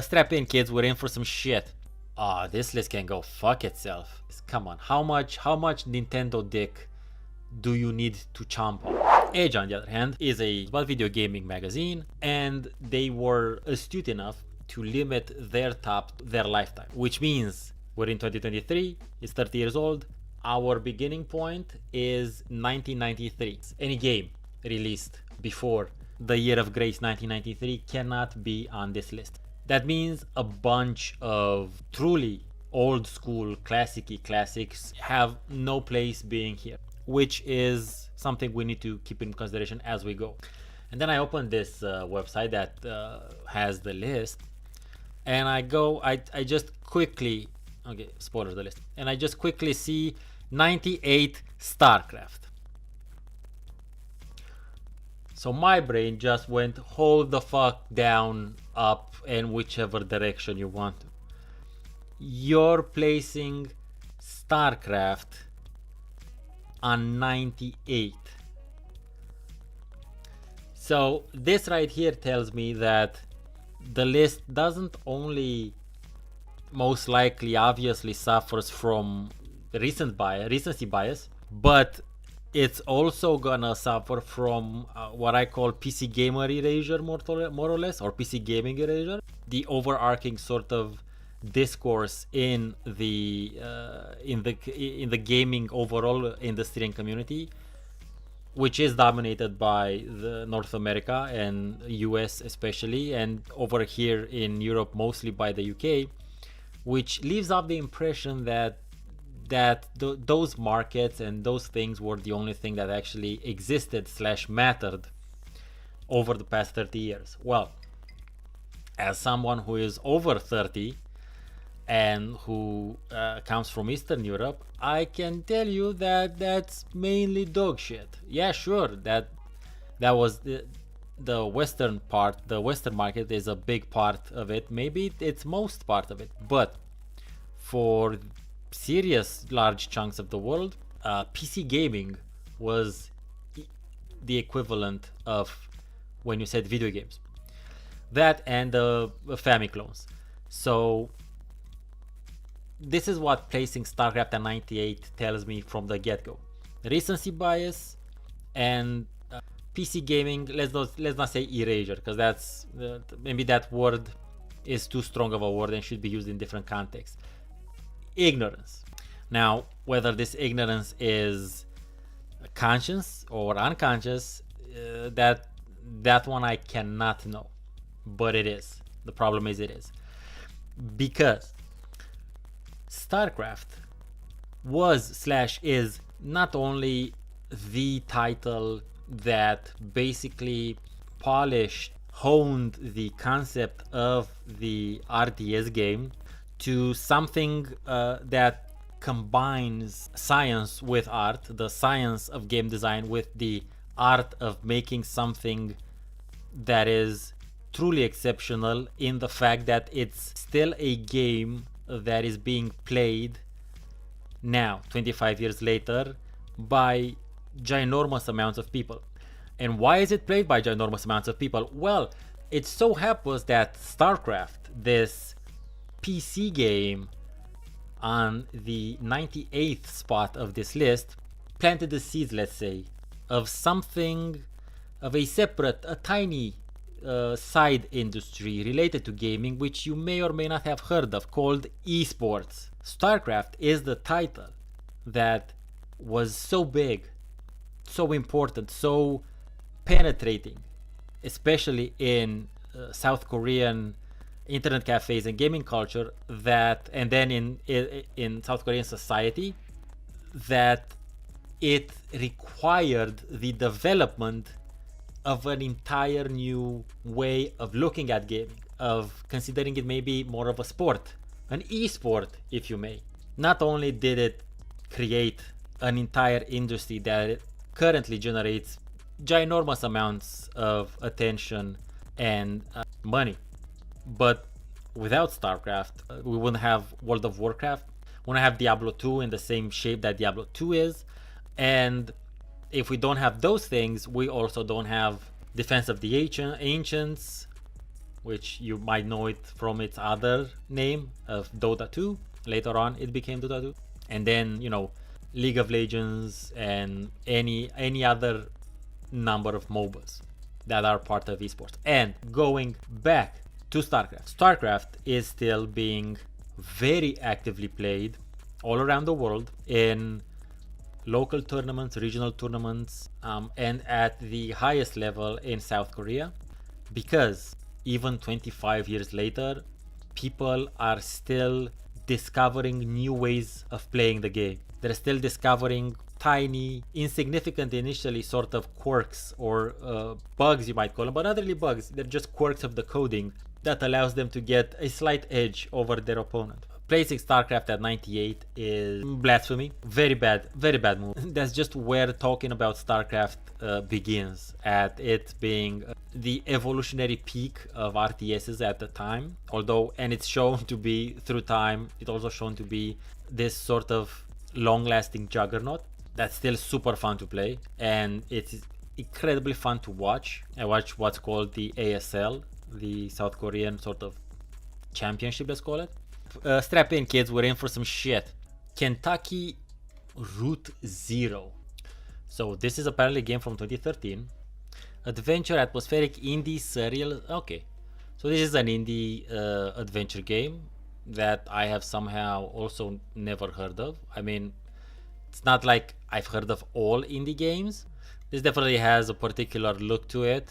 strap in, kids. We're in for some shit. Ah, this list can go fuck itself. Come on, how much Nintendo dick do you need to chomp on? Edge, on the other hand, is a video gaming magazine, and they were astute enough to limit their lifetime, which means we're in 2023. It's 30 years old. Our beginning point is 1993. Any game released before the year of grace 1993 cannot be on this list. That means a bunch of truly old school classic-y classics have no place being here, which is something we need to keep in consideration as we go. And then I opened this website that has the list, and I just quickly, okay, spoilers the list, and I just quickly see 98 StarCraft. So my brain just went hold the fuck down, up, and whichever direction you want to. You're placing StarCraft on 98. So this right here tells me that the list doesn't only most likely obviously suffers from recency bias, but it's also gonna suffer from what I call PC gamer erasure, more or less, or PC gaming erasure, the overarching sort of discourse in the gaming overall industry and community, which is dominated by the North America and US especially, and over here in Europe mostly by the UK, which leaves off the impression that those markets and those things were the only thing that actually existed / mattered over the past 30 years. Well, as someone who is over 30 and who comes from Eastern Europe, I can tell you that that's mainly dog shit. Yeah, sure, that was the Western part. The Western market is a big part of it. Maybe it's most part of it, but for serious large chunks of the world, PC gaming was the equivalent of when you said video games. That and the Famiclones. So this is what placing StarCraft at 98 tells me from the get-go. Recency bias and PC gaming, let's not say erasure, because that's maybe that word is too strong of a word and should be used in different contexts. Ignorance. Now, whether this ignorance is conscious or unconscious, that one I cannot know, but it is. The problem is it is, because StarCraft was / is not only the title that basically honed the concept of the RTS game to something that combines science with art, the science of game design with the art of making something that is truly exceptional in the fact that it's still a game that is being played now, 25 years later, by ginormous amounts of people. And why is it played by ginormous amounts of people? Well, it so happens that StarCraft, this PC game on the 98th spot of this list, planted the seeds, let's say, of something of a separate, a tiny side industry related to gaming, which you may or may not have heard of, called esports. StarCraft is the title that was so big, so important, so penetrating, especially in South Korean internet cafes and gaming culture, that, and then in South Korean society, that it required the development of an entire new way of looking at gaming, of considering it maybe more of a sport, an e-sport, if you may. Not only did it create an entire industry that currently generates ginormous amounts of attention and money, but without StarCraft, we wouldn't have World of Warcraft, we wouldn't have Diablo 2 in the same shape that Diablo 2 is, and if we don't have those things, we also don't have Defense of the Ancients, which you might know it from its other name of Dota 2. Later on, it became Dota 2. And then, you know, League of Legends and any other number of MOBAs that are part of esports. And going back to StarCraft. StarCraft is still being very actively played all around the world in local tournaments, regional tournaments, and at the highest level in South Korea, because even 25 years later, people are still discovering new ways of playing the game. They're still discovering tiny, insignificant initially sort of quirks or bugs, you might call them, but not really bugs. They're just quirks of the coding that allows them to get a slight edge over their opponent. Placing StarCraft at 98 is blasphemy. Very bad move. That's just where talking about StarCraft begins, at it being the evolutionary peak of RTSs at the time. Although, and it's shown to be, through time, it's also shown to be this sort of long-lasting juggernaut that's still super fun to play, and it's incredibly fun to watch. I watch what's called the ASL, the South Korean sort of championship, let's call it. Strap in, kids, we're in for some shit. Kentucky Route Zero. So this is apparently a game from 2013. Adventure, atmospheric, indie, surreal. Okay, so this is an indie adventure game that I have somehow also never heard of. I mean, it's not like I've heard of all indie games. This definitely has a particular look to it,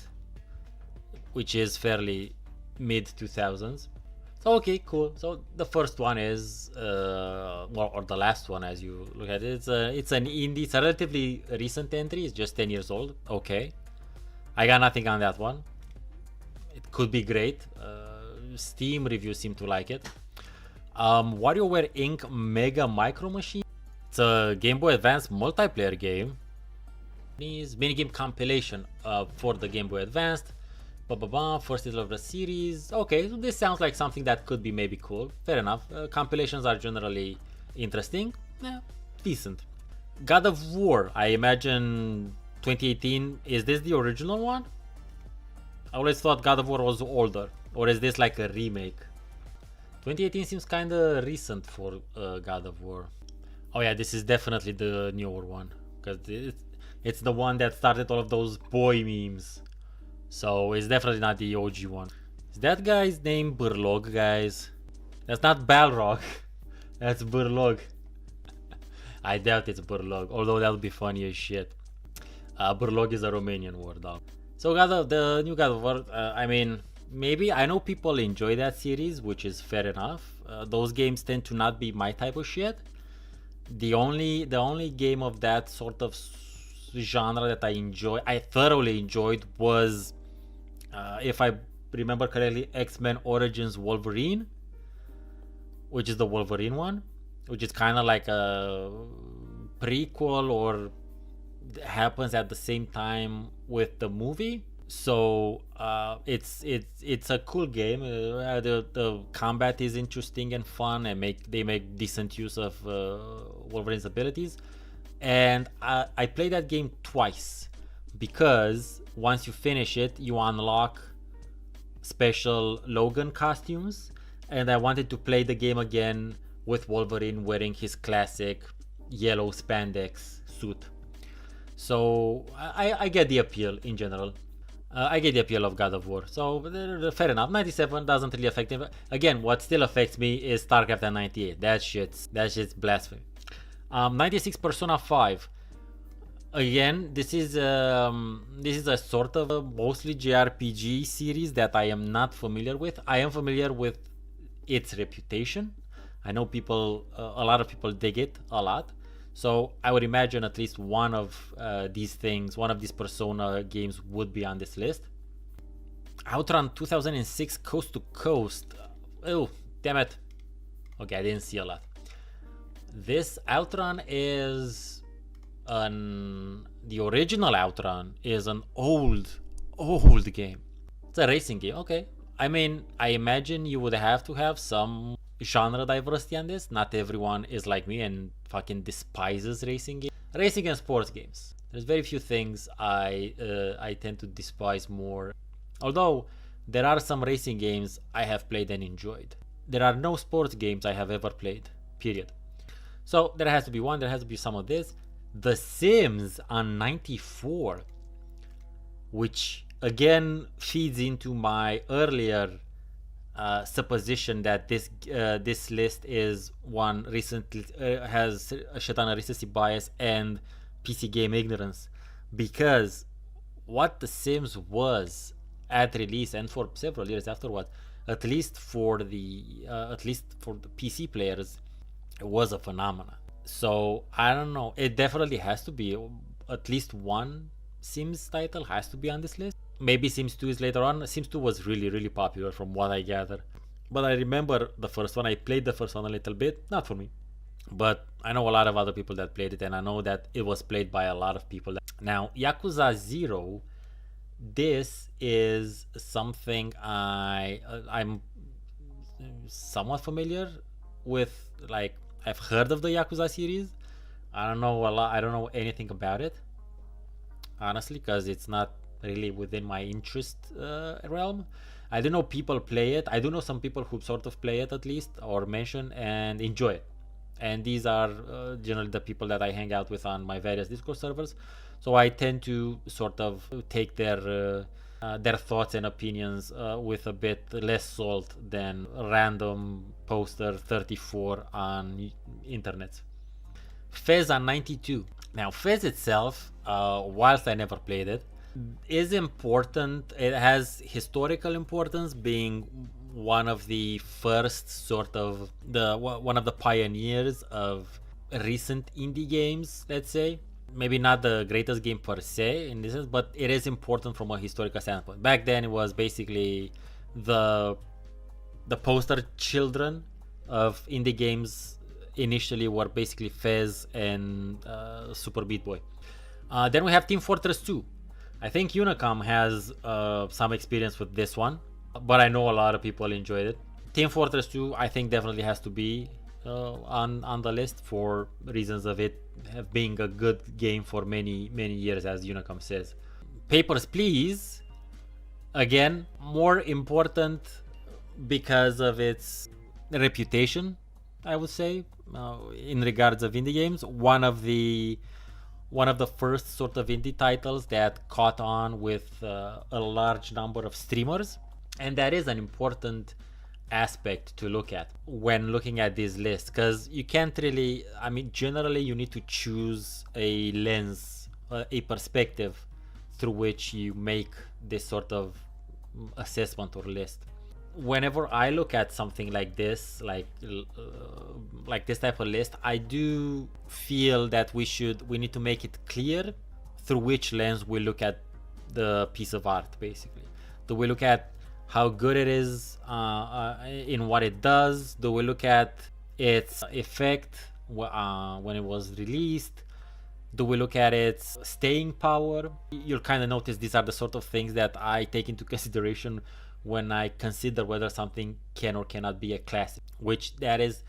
which is fairly mid 2000s. So okay, cool. So the first one is, or the last one as you look at it, it's an indie. It's a relatively recent entry. It's just 10 years old. Okay, I got nothing on that one. It could be great. Steam reviews seem to like it. WarioWare Inc. Mega Micro Machine. It's a Game Boy Advance multiplayer game. Minigame compilation for the Game Boy Advanced. First title of the series. Okay, so this sounds like something that could be maybe cool. Fair enough. Compilations are generally interesting. Yeah, decent. God of War. I imagine 2018. Is this the original one? I always thought God of War was older. Or is this like a remake? 2018 seems kinda recent for God of War. Oh yeah, this is definitely the newer one. Because it's the one that started all of those boy memes. So it's definitely not the OG one. Is that guy's name Burlog, guys? That's not Balrog. That's Burlog. I doubt it's Burlog, although that would be funny as shit. Burlog is a Romanian word, though. So the new God of War, I mean, maybe. I know people enjoy that series, which is fair enough. Those games tend to not be my type of shit. The only game of that sort of genre that I thoroughly enjoyed was, if I remember correctly, X-Men Origins Wolverine, which is the Wolverine one, which is kind of like a prequel or happens at the same time with the movie. So it's a cool game. The combat is interesting and fun, and they make decent use of Wolverine's abilities. And I played that game twice, because once you finish it, you unlock special Logan costumes, and I wanted to play the game again with Wolverine wearing his classic yellow spandex suit. So I get the appeal in general. I get the appeal of God of War. So fair enough. 97 doesn't really affect me. Again, what still affects me is StarCraft at 98. That shit's blasphemy. 96 Persona 5. Again, this is a sort of a mostly JRPG series that I am not familiar with. I am familiar with its reputation. I know a lot of people dig it a lot. So I would imagine at least one of these Persona games would be on this list. Outrun 2006 Coast to Coast. Oh, damn it. Okay, I didn't see a lot. This Outrun is the original Outrun is an old game. It's a racing game. Okay. I mean, I imagine you would have to have some genre diversity on this. Not everyone is like me and fucking despises racing and sports games. There's very few things I tend to despise more. Although there are some racing games I have played and enjoyed. There are no sports games I have ever played, period. So there has to be one, there has to be some of this. The Sims on 94, which again feeds into my earlier supposition that this list is one recently has a shit on a recency bias and PC game ignorance, because what The Sims was at release and for several years afterwards, at least for the PC players, it was a phenomenon. So I don't know. It definitely has to be at least one Sims title has to be on this list. Maybe Sims 2 is later on. Sims 2 was really popular from what I gather. But I remember the first one. I played the first one a little bit. Not for me. But I know a lot of other people that played it, and I know that it was played by a lot of people. Now, Yakuza 0, this is something I'm somewhat familiar with. Like, I've heard of the Yakuza series. I don't know a lot. I don't know anything about it, honestly, because it's not really within my interest realm. I do know people play it. I do know some people who sort of play it at least, or mention and enjoy it. And these are generally the people that I hang out with on my various Discord servers. So I tend to sort of take their thoughts and opinions with a bit less salt than random poster 34 on internet. Fez on 92. Now, Fez itself, whilst I never played it, is important. It has historical importance, being one of the first sort of one of the pioneers of recent indie games, let's say. Maybe not the greatest game per se in this sense, but it is important from a historical standpoint. Back then, it was basically the poster children of indie games. Initially, were basically Fez and Super Beat Boy. Then we have Team Fortress 2. I think Unicom has some experience with this one, but I know a lot of people enjoyed it. Team Fortress 2, I think, definitely has to be on the list for reasons of it being a good game for many years, as Unicom says. Papers, Please, again, more important because of its reputation, I would say, in regards of indie games. One of the first sort of indie titles that caught on with a large number of streamers, and that is an important aspect to look at when looking at this list, because you can't really, I mean, generally you need to choose a lens, a perspective through which you make this sort of assessment or list. Whenever I look at something like this, like this type of list, I do feel that we need to make it clear through which lens we look at the piece of art. Basically, do we look at how good it is in what it does? Do we look at its effect when it was released? Do we look at its staying power? You'll kind of notice these are the sort of things that I take into consideration when I consider whether something can or cannot be a classic, which that is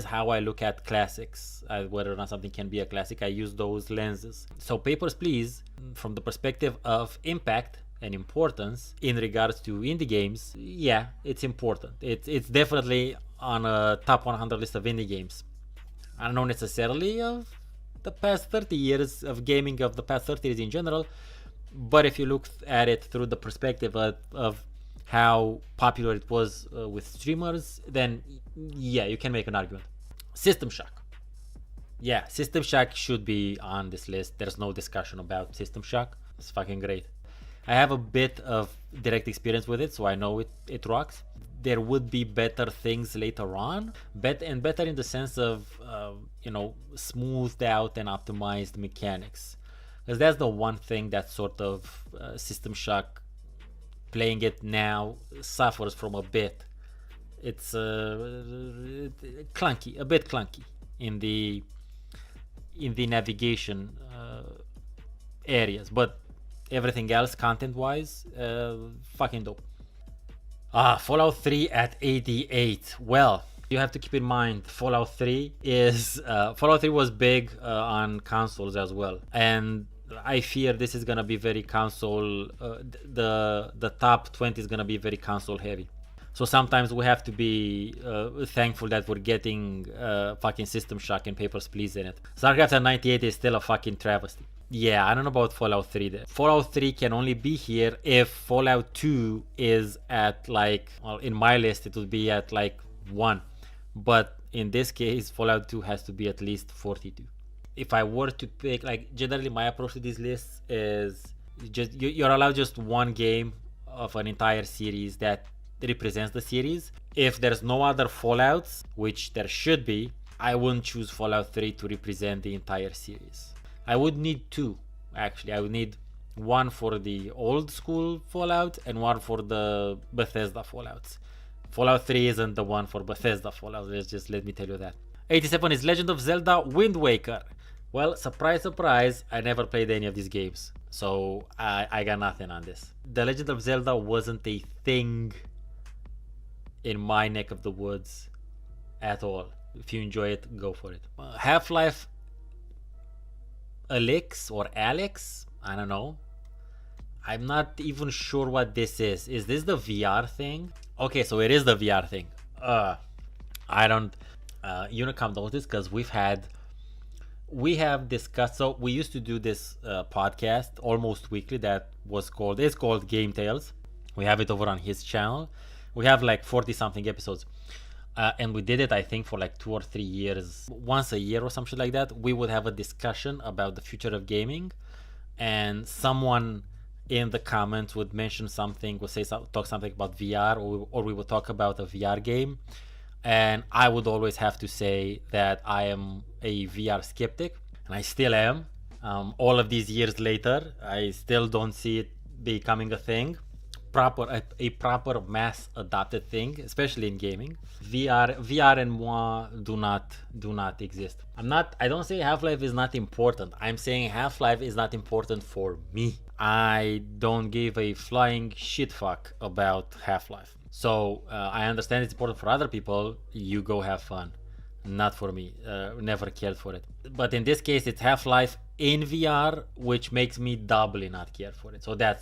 how I look at classics, whether or not something can be a classic. I use those lenses. So Papers, Please, from the perspective of impact and importance in regards to indie games, yeah, it's important. It's definitely on a top 100 list of indie games. I don't know necessarily of the past 30 years of gaming, of the past 30 years in general, but if you look at it through the perspective of how popular it was with streamers, then yeah, you can make an argument. System Shock. Yeah, System Shock should be on this list. There's no discussion about System Shock. It's fucking great. I have a bit of direct experience with it, so I know it rocks. There would be better things later on, better in the sense of smoothed out and optimized mechanics, because that's the one thing that sort of System Shock, playing it now, suffers from a bit. It's clunky, a bit clunky in the navigation areas, but everything else, content-wise, fucking dope. Fallout 3 at 88. Well, you have to keep in mind, Fallout 3 was big on consoles as well, and I fear this is gonna be very console. The top 20 is gonna be very console heavy. So sometimes we have to be thankful that we're getting fucking System Shock and Papers, Please in it. StarCraft 98 is still a fucking travesty. Yeah, I don't know about Fallout 3 there. Fallout 3 can only be here if Fallout 2 is at like, well, in my list it would be at like 1. But in this case, Fallout 2 has to be at least 42. If I were to pick, like, generally my approach to these lists is just you're allowed just one game of an entire series that represents the series. If there's no other Fallouts, which there should be, I wouldn't choose Fallout 3 to represent the entire series. I would need two, actually. I would need one for the old school Fallout and one for the Bethesda Fallouts. Fallout 3 isn't the one for Bethesda Fallout, let me tell you that. 87 is Legend of Zelda Wind Waker. Well, surprise, surprise, I never played any of these games, so I got nothing on this. The Legend of Zelda wasn't a thing in my neck of the woods at all. If you enjoy it, go for it. Half-Life Alyx or Alex? I don't know. I'm not even sure what this is. Is this the VR thing? Okay, so it is the VR thing. I don't... Unicom knows this because we have discussed, so we used to do this podcast almost weekly that it's called Game Tales. We have it over on his channel. We have like 40 something episodes. And we did it, I think, for like 2 or 3 years, once a year or something like that. We would have a discussion about the future of gaming, and someone in the comments would mention something, would talk something about VR, or we would talk about a VR game. And I would always have to say that I am a VR skeptic, and I still am. All of these years later, I still don't see it becoming a thing, a proper mass adopted thing, especially in gaming. VR and moi do not exist. I don't say Half-Life is not important. I'm saying Half-Life is not important for me. I don't give a flying shit fuck about Half-Life. So I understand it's important for other people. You go have fun. Not for me. Never cared for it. But in this case, it's Half-Life in VR, which makes me doubly not care for it. So that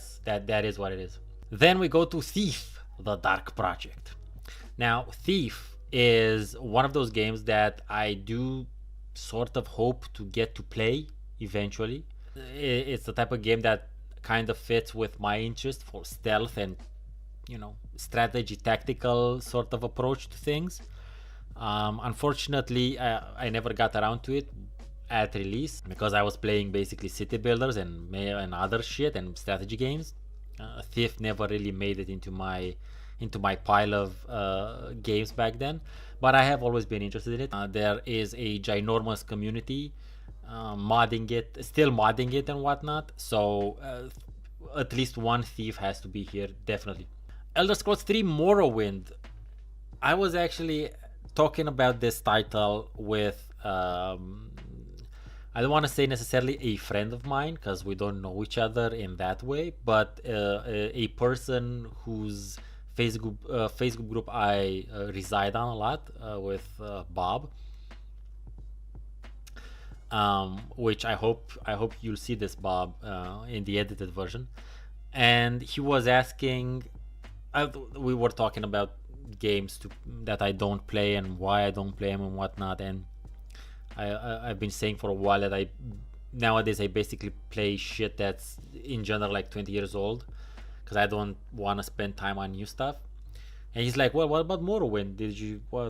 is what it is. Then we go to Thief, the Dark Project. Now, Thief is one of those games that I do sort of hope to get to play eventually. It's the type of game that kind of fits with my interest for stealth and, strategy, tactical sort of approach to things. Unfortunately, I never got around to it at release because I was playing basically city builders and other shit and strategy games. Thief never really made it into my pile of games back then, but I have always been interested in it. There is a ginormous community modding it and whatnot, so at least one Thief has to be here, definitely. Elder Scrolls 3 Morrowind. I was actually talking about this title with I don't want to say necessarily a friend of mine because we don't know each other in that way, but a person whose Facebook group I reside on a lot with Bob, which I hope you'll see this, Bob, in the edited version. And he was asking, we were talking about games that I don't play and why I don't play them and whatnot, and I've been saying for a while that nowadays I basically play shit that's in general like 20 years old because I don't want to spend time on new stuff. And he's like, well, what about Morrowind?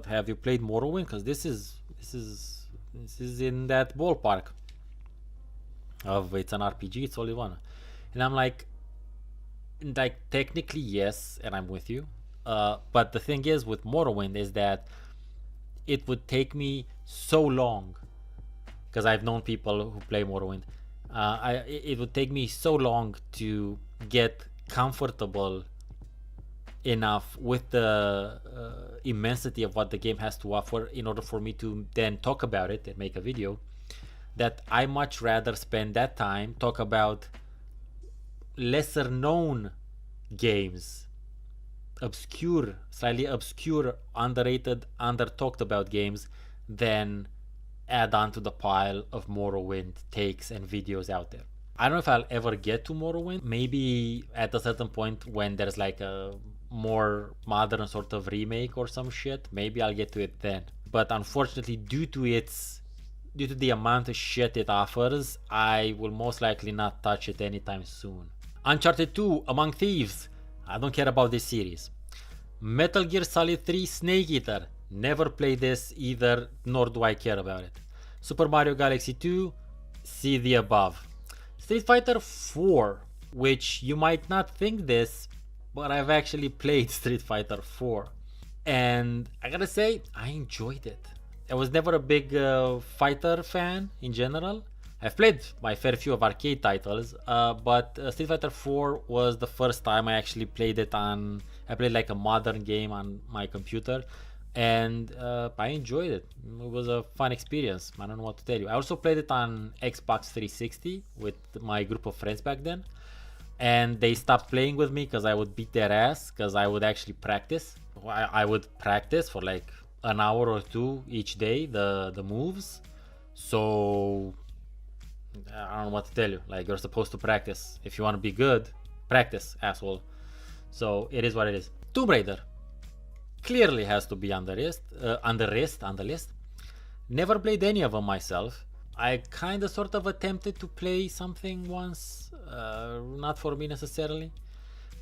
Have you played Morrowind? Because this is in that ballpark of it's an RPG, it's only one. And I'm like technically yes, and I'm with you. But the thing is with Morrowind is that it would take me so long, because I've known people who play Morrowind. It would take me so long to get comfortable enough with the immensity of what the game has to offer in order for me to then talk about it and make a video, that I much rather spend that time talk about lesser known games, slightly obscure, underrated, under talked about games, than add on to the pile of Morrowind takes and videos out there. I don't know if I'll ever get to Morrowind. Maybe at a certain point when there's like a more modern sort of remake or some shit, maybe I'll get to it then. But unfortunately, due to the amount of shit it offers, I will most likely not touch it anytime soon. Uncharted 2 Among Thieves. I don't care about this series. Metal Gear Solid 3 Snake Eater. Never played this either, nor do I care about it. Super Mario Galaxy 2. See the above. Street Fighter 4, which you might not think this, but I've actually played Street Fighter 4. And I gotta say, I enjoyed it. I was never a big fighter fan in general. I've played my fair few of arcade titles, but Street Fighter 4 was the first time I actually played it on. I played like a modern game on my computer, and I enjoyed it. It was a fun experience. I don't know what to tell you. I also played it on Xbox 360 with my group of friends back then, and they stopped playing with me because I would beat their ass because I would actually practice. I would practice for like an hour or two each day the moves. So I don't know what to tell you. Like, you're supposed to practice. If you want to be good, practice, asshole. So it is what it is. Tomb Raider clearly has to be on the list. Never played any of them myself. I kind of sort of attempted to play something once, not for me necessarily,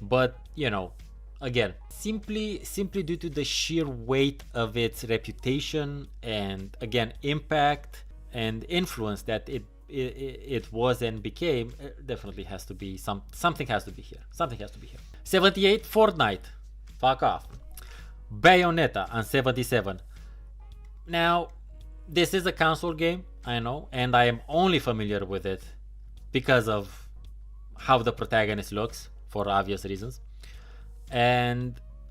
but you know, again, simply due to the sheer weight of its reputation and again impact and influence that it was and became, definitely has to be something has to be here. 78 Fortnite, fuck off. Bayonetta on 77. Now, this is a console game, I know, and I am only familiar with it because of how the protagonist looks for obvious reasons.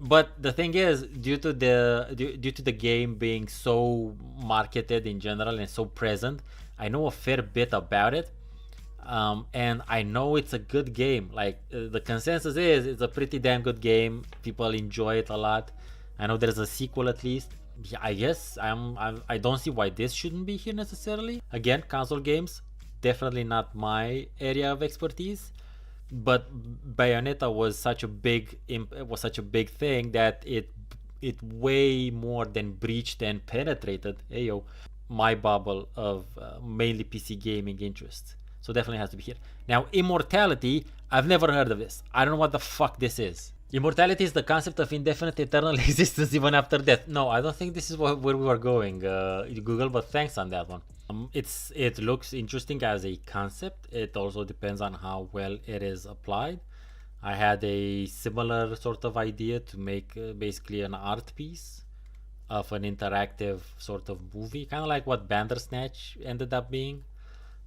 But the thing is, due to the game being so marketed in general and so present, I know a fair bit about it, and I know it's a good game. Like, the consensus is it's a pretty damn good game. People enjoy it a lot. I know there's a sequel at least. Yeah, I guess I don't see why this shouldn't be here necessarily. Again, console games, definitely not my area of expertise. But Bayonetta was such a big thing that it way more than breached and penetrated my bubble of mainly PC gaming interests. So definitely has to be here. Now, Immortality, I've never heard of this. I don't know what the fuck this is. Immortality is the concept of indefinite eternal existence even after death. No, I don't think this is where we were going, Google, but thanks on that one. It looks interesting as a concept. It also depends on how well it is applied. I had a similar sort of idea to make basically an art piece of an interactive sort of movie, kind of like what Bandersnatch ended up being,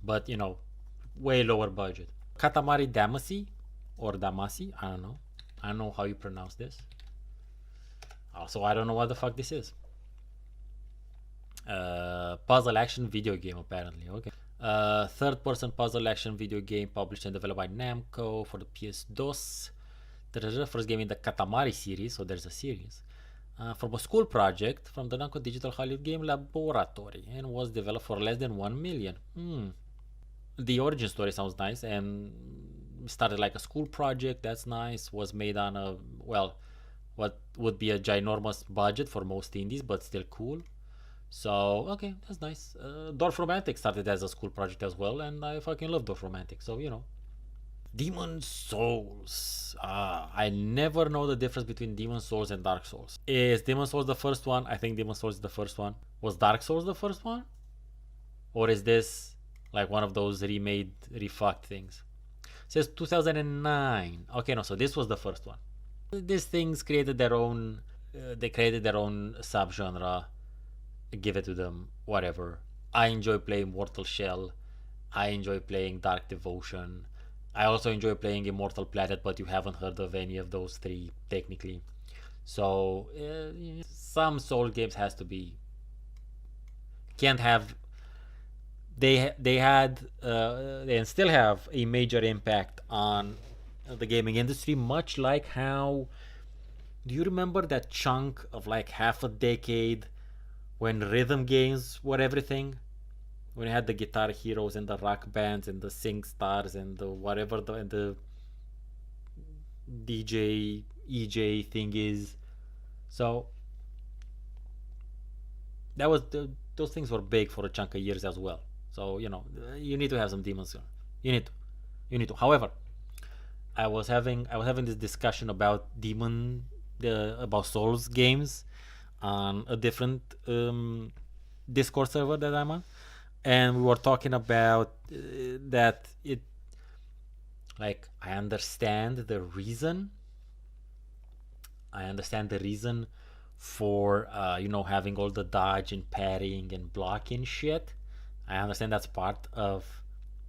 but you know, way lower budget. Katamari Damacy, or Damacy, I don't know. I don't know how you pronounce this. Also, I don't know what the fuck this is. Puzzle action video game, apparently. Okay. Third-person puzzle action video game published and developed by Namco for the PS2. The first game in the Katamari series, so there's a series. From a school project from the Namco Digital Hollywood Game Laboratory, and was developed for less than 1 million. The origin story sounds nice, and started like a school project. That's nice. Was made on a, well, what would be a ginormous budget for most indies, but still cool. So okay, that's nice. Dwarf Romantic started as a school project as well, and I fucking love Dwarf Romantic, so you know. Demon Souls. I never know the difference between Demon Souls and Dark Souls. Is Demon Souls the first one? I think Demon Souls is the first one. Was Dark Souls the first one? Or is this like one of those remade, refucked things? It says 2009. Okay, no, so this was the first one. These things created their own, they created their own subgenre. Give it to them, whatever. I enjoy playing Mortal Shell. I enjoy playing Dark Devotion. I also enjoy playing Immortal Planet, but you haven't heard of any of those three, technically. So, some Soul games has to be... Can't have... They had, and still have, a major impact on the gaming industry, much like how... Do you remember that chunk of like half a decade when rhythm games were everything? when you had the Guitar Heroes and the rock bands and the Sing Stars and the whatever and the DJ EJ thing is. So that was those things were big for a chunk of years as well. So you need to have some demons. You need to. However, I was having this discussion about about Souls games on a different Discord server that I'm on, and we were talking about that it, like, I understand the reason for having all the dodge and parrying and blocking shit. I understand that's part of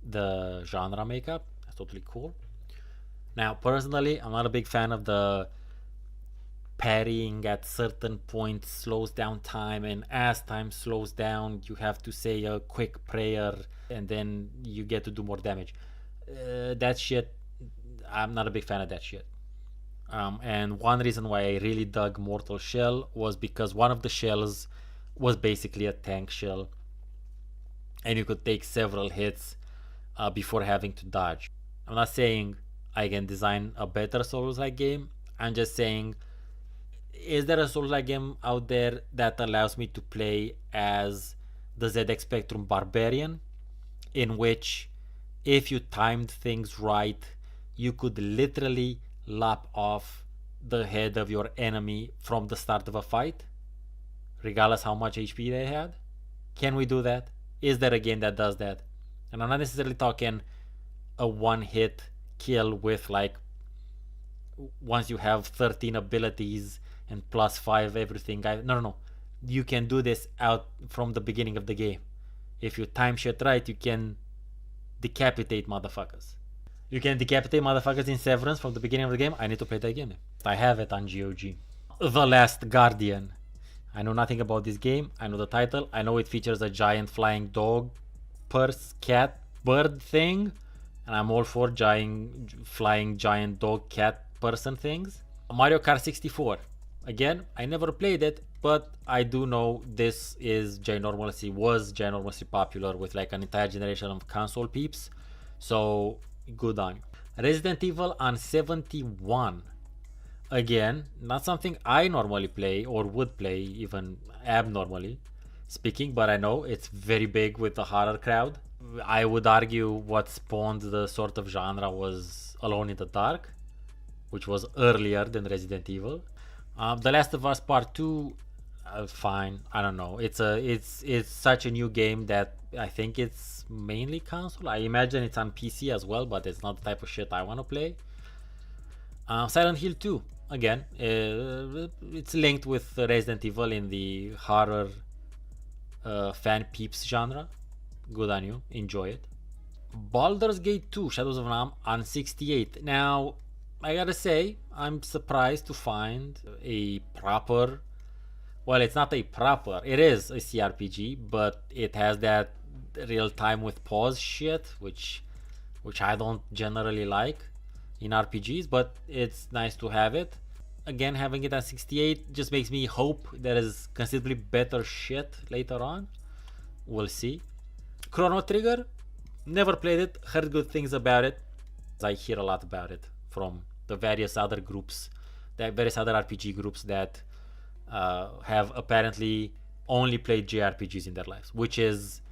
the genre makeup. That's totally cool. Now, personally, I'm not a big fan of the parrying at certain points slows down time, and as time slows down, you have to say a quick prayer and then you get to do more damage. That shit, I'm not a big fan of that shit. And one reason why I really dug Mortal Shell was because one of the shells was basically a tank shell, and you could take several hits before having to dodge. I'm not saying I can design a better Souls-like game. I'm just saying, is there a Souls-like game out there that allows me to play as the ZX Spectrum Barbarian, in which if you timed things right, you could literally lop off the head of your enemy from the start of a fight, regardless how much HP they had? Can we do that? Is there a game that does that? And I'm not necessarily talking a one-hit kill with, like, once you have 13 abilities and plus 5 everything. No. You can do this out from the beginning of the game. If you time shit right, you can decapitate motherfuckers. You can decapitate motherfuckers in Severance from the beginning of the game. I need to play that game. I have it on GOG. The Last Guardian. I know nothing about this game. I know the title. I know it features a giant flying dog, purse, cat, bird thing. And I'm all for flying giant dog, cat, person things. Mario Kart 64. Again, I never played it, but I do know this was ginormously popular with like an entire generation of console peeps. So good on you. Resident Evil on 71. Again, not something I normally play or would play even abnormally speaking, but I know it's very big with the horror crowd. I would argue what spawned the sort of genre was Alone in the Dark, which was earlier than Resident Evil. The Last of Us Part 2, fine. I don't know. It's such a new game that I think it's mainly console. I imagine it's on PC as well, but it's not the type of shit I want to play. Silent Hill 2, again, it's linked with Resident Evil in the horror fan peeps genre. Good on you. Enjoy it. Baldur's Gate 2, Shadows of Ram on 68. Now, I gotta say, I'm surprised to find a proper... Well, it's not a proper... It is a CRPG, but it has that real time with pause shit, which I don't generally like in RPGs, but it's nice to have it. Again, having it at 68 just makes me hope there is considerably better shit later on. We'll see. Chrono Trigger, never played it, heard good things about it. I hear a lot about it from the various other groups, the various other RPG groups that have apparently only played JRPGs in their lives, which is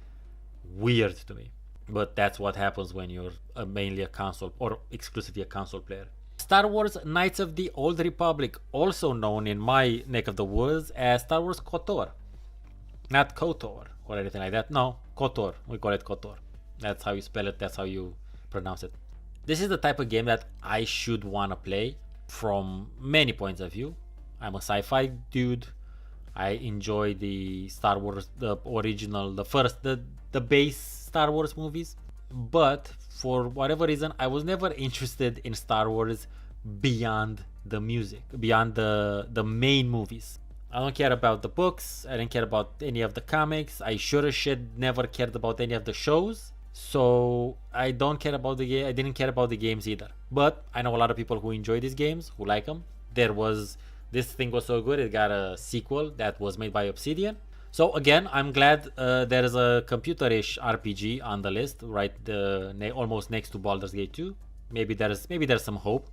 weird to me. But that's what happens when you're mainly a console or exclusively a console player. Star Wars Knights of the Old Republic, also known in my neck of the woods as Star Wars KOTOR. Not KOTOR or anything like that. No, KOTOR. We call it KOTOR. That's how you spell it. That's how you pronounce it. This is the type of game that I should want to play from many points of view. I'm a sci-fi dude. I enjoy the Star Wars, the original, the base Star Wars movies. But for whatever reason, I was never interested in Star Wars beyond the music, beyond the main movies. I don't care about the books. I didn't care about any of the comics. I sure as shit never cared about any of the shows. So I don't care about the game. I didn't care about the games either. But I know a lot of people who enjoy these games, who like them. This thing was so good, it got a sequel that was made by Obsidian. So again, I'm glad there is a computer-ish RPG on the list, right? Almost next to Baldur's Gate 2. Maybe there's some hope.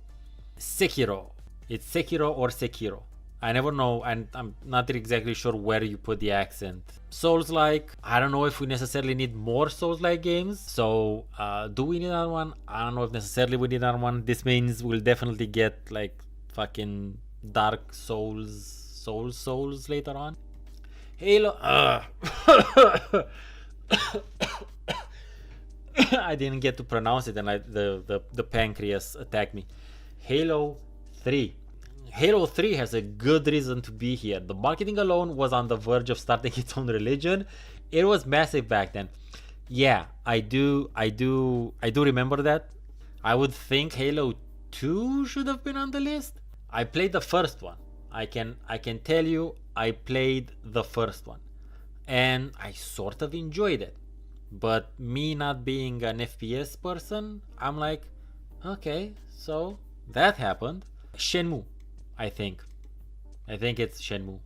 Sekiro. It's Sekiro or Sekiro. I never know, and I'm not exactly sure where you put the accent. Souls-like. I don't know if we necessarily need more Souls-like games. So, do we need another one? I don't know if necessarily we need another one. This means we'll definitely get like fucking Dark Souls later on. Halo. I didn't get to pronounce it, and the pancreas attacked me. Halo 3. Halo 3 has a good reason to be here. The marketing alone was on the verge of starting its own religion. It was massive back then. Yeah, I do remember that. I would think Halo 2 should have been on the list. I played the first one. I can tell you I played the first one, and I sort of enjoyed it. But me not being an FPS person, I'm like, okay, so that happened. Shenmue, I think it's Shenmue.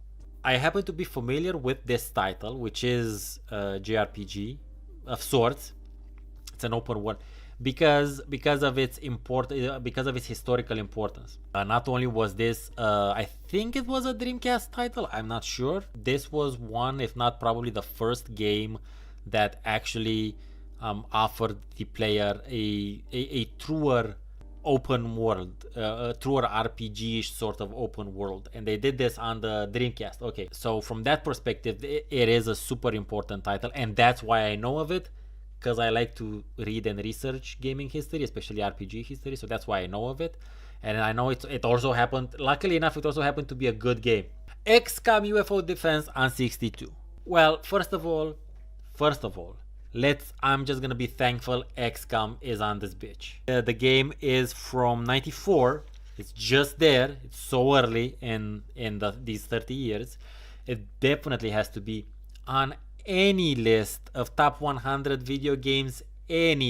I happen to be familiar with this title, which is a JRPG of sorts. It's an open world because of its historical importance. Not only was this, I think it was a Dreamcast title. I'm not sure. This was one, if not probably the first game that actually offered the player a truer open world, a truer RPG-ish sort of open world, and they did this on the Dreamcast. Okay, so from that perspective, it is a super important title, and that's why I know of it, because I like to read and research gaming history, especially RPG history, so that's why I know of it. And I know it also happened, luckily enough, it also happened to be a good game. XCOM UFO Defense on 62. Well, first of all, I'm just gonna be thankful XCOM is on this bitch. The game is from 94. It's just there. It's so early in these 30 years. It definitely has to be on any list of top 100 video games in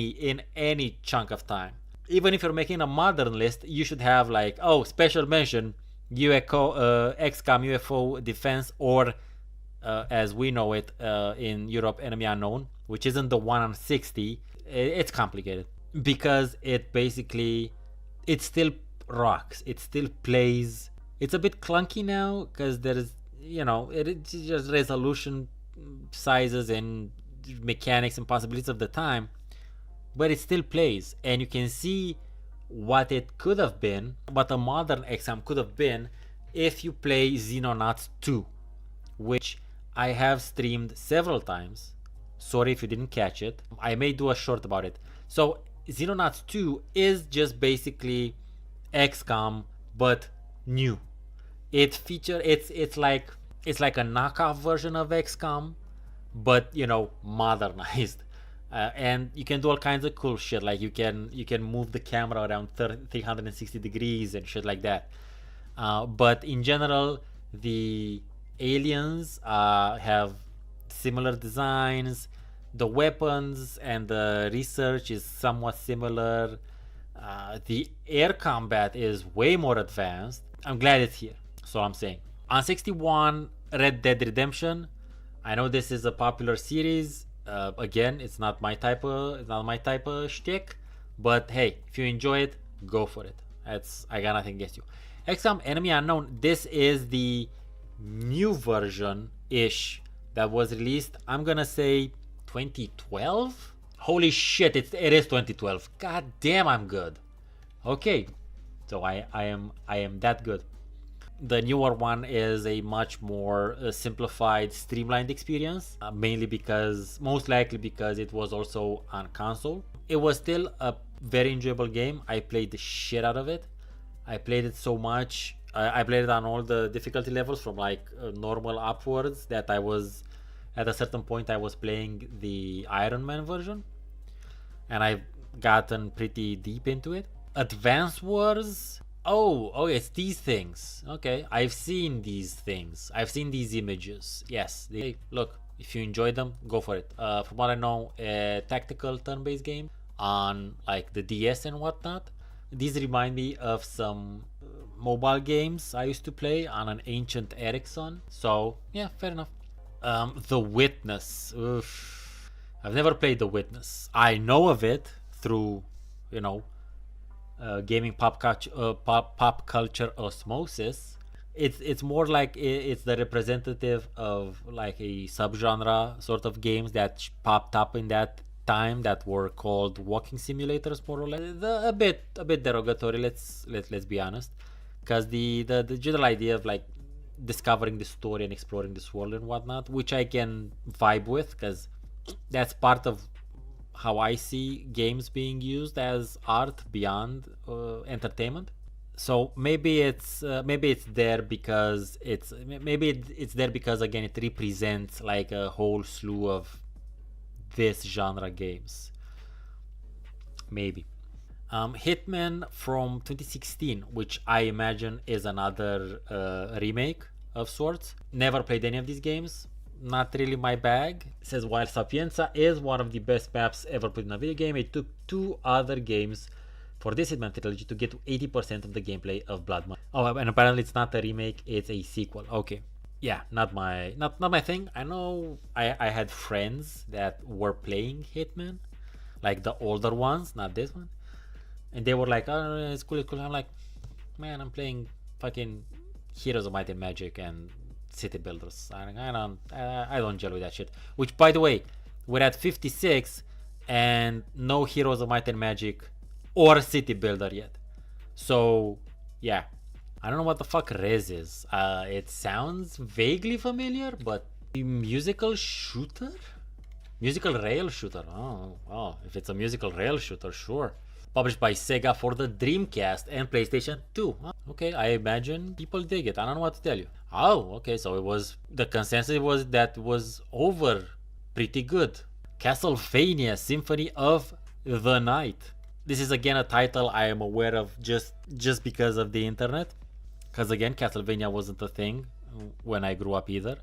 any chunk of time. Even if you're making a modern list, you should have like, oh, special mention XCOM UFO Defense, or as we know it in Europe, Enemy Unknown, which isn't the one on 60. It's complicated because it still rocks. It still plays. It's a bit clunky now because there's, it's just resolution sizes and mechanics and possibilities of the time, but it still plays, and you can see what it could have been, what a modern XCOM could have been if you play Xenonauts 2, which I have streamed several times. Sorry if you didn't catch it. I may do a short about it. So Xenonauts 2 is just basically XCOM but new. It's like a knockoff version of XCOM, but modernized. And you can do all kinds of cool shit, like you can move the camera around 360 degrees and shit like that. But in general, the aliens have similar designs. The weapons and the research is somewhat similar. The air combat is way more advanced. I'm glad it's here. That's all I'm saying. On 61, Red Dead Redemption. I know this is a popular series. Again, it's not my type of shtick. But hey, if you enjoy it, go for it. I got nothing against you. XCOM Enemy Unknown. This is the new version ish that was released. I'm gonna say 2012. Holy shit! It is 2012. God damn, I'm good. Okay, so I am that good. The newer one is a much more simplified, streamlined experience, most likely because it was also on console. It was still a very enjoyable game. I played the shit out of it. I played it so much. I played it on all the difficulty levels from like normal upwards, that I was at a certain point I was playing the Iron Man version, and I've gotten pretty deep into it. Advance Wars. Oh, it's these things. Okay, I've seen these things. I've seen these images. Yes, look, if you enjoy them, go for it. From what I know, a tactical turn-based game on like the DS and whatnot. These remind me of some mobile games I used to play on an ancient Ericsson. So yeah, fair enough. The Witness. Oof. I've never played The Witness. I know of it through, you know, gaming pop culture osmosis. It's more like it's the representative of like a subgenre sort of games that popped up in that time that were called walking simulators, more or less. A bit derogatory. Let's be honest, because the general idea of like discovering the story and exploring this world and whatnot, which I can vibe with, because that's part of how I see games being used as art beyond entertainment. So maybe it's there because it's there because again it represents like a whole slew of this genre games. Maybe. Hitman from 2016, which I imagine is another remake of sorts. Never played any of these games. Not really my bag. It says while Sapienza is one of the best maps ever put in a video game, it took 2 other games for this Hitman trilogy to get to 80% of the gameplay of Blood Money. Oh, and apparently it's not a remake; it's a sequel. Okay, yeah, not my thing. I know I had friends that were playing Hitman, like the older ones, not this one, and they were like, "Oh, it's cool, it's cool." I'm like, man, I'm playing fucking Heroes of Might and Magic and City Builders. I don't gel with that shit. Which, by the way, we're at 56 and no Heroes of Might and Magic or City Builder yet. So yeah, I don't know what the fuck Rez is. It sounds vaguely familiar, but musical shooter, musical rail shooter. Oh, if it's a musical rail shooter, sure. Published by Sega for the Dreamcast and PlayStation 2. Okay, I imagine people dig it. I don't know what to tell you. Oh, okay, so it was the consensus was that was over pretty good. Castlevania Symphony of the Night. This is again a title I am aware of just because of the internet. Because again, Castlevania wasn't a thing when I grew up either.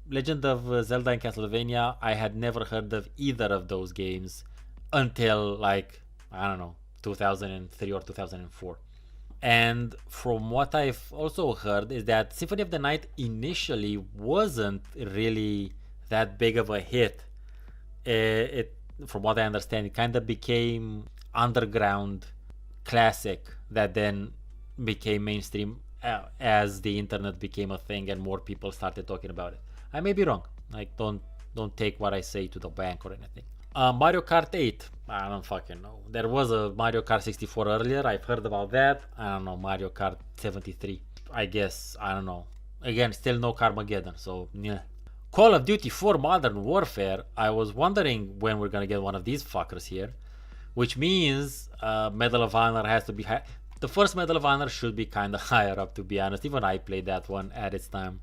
Legend of Zelda and Castlevania, I had never heard of either of those games until like, I don't know, 2003 or 2004. And from what I've also heard is that Symphony of the Night initially wasn't really that big of a hit. It from what I understand, it kind of became underground classic that then became mainstream as the internet became a thing and more people started talking about it. I may be wrong. Like, don't take what I say to the bank or anything. Mario Kart 8. I don't fucking know. There was a Mario Kart 64 earlier. I've heard about that. I don't know. Mario Kart 73. I guess. I don't know. Again, still no Carmageddon. So, yeah. Call of Duty 4 Modern Warfare. I was wondering when we're gonna get one of these fuckers here. Which means Medal of Honor has to be high. The first Medal of Honor should be kind of higher up, to be honest. Even I played that one at its time.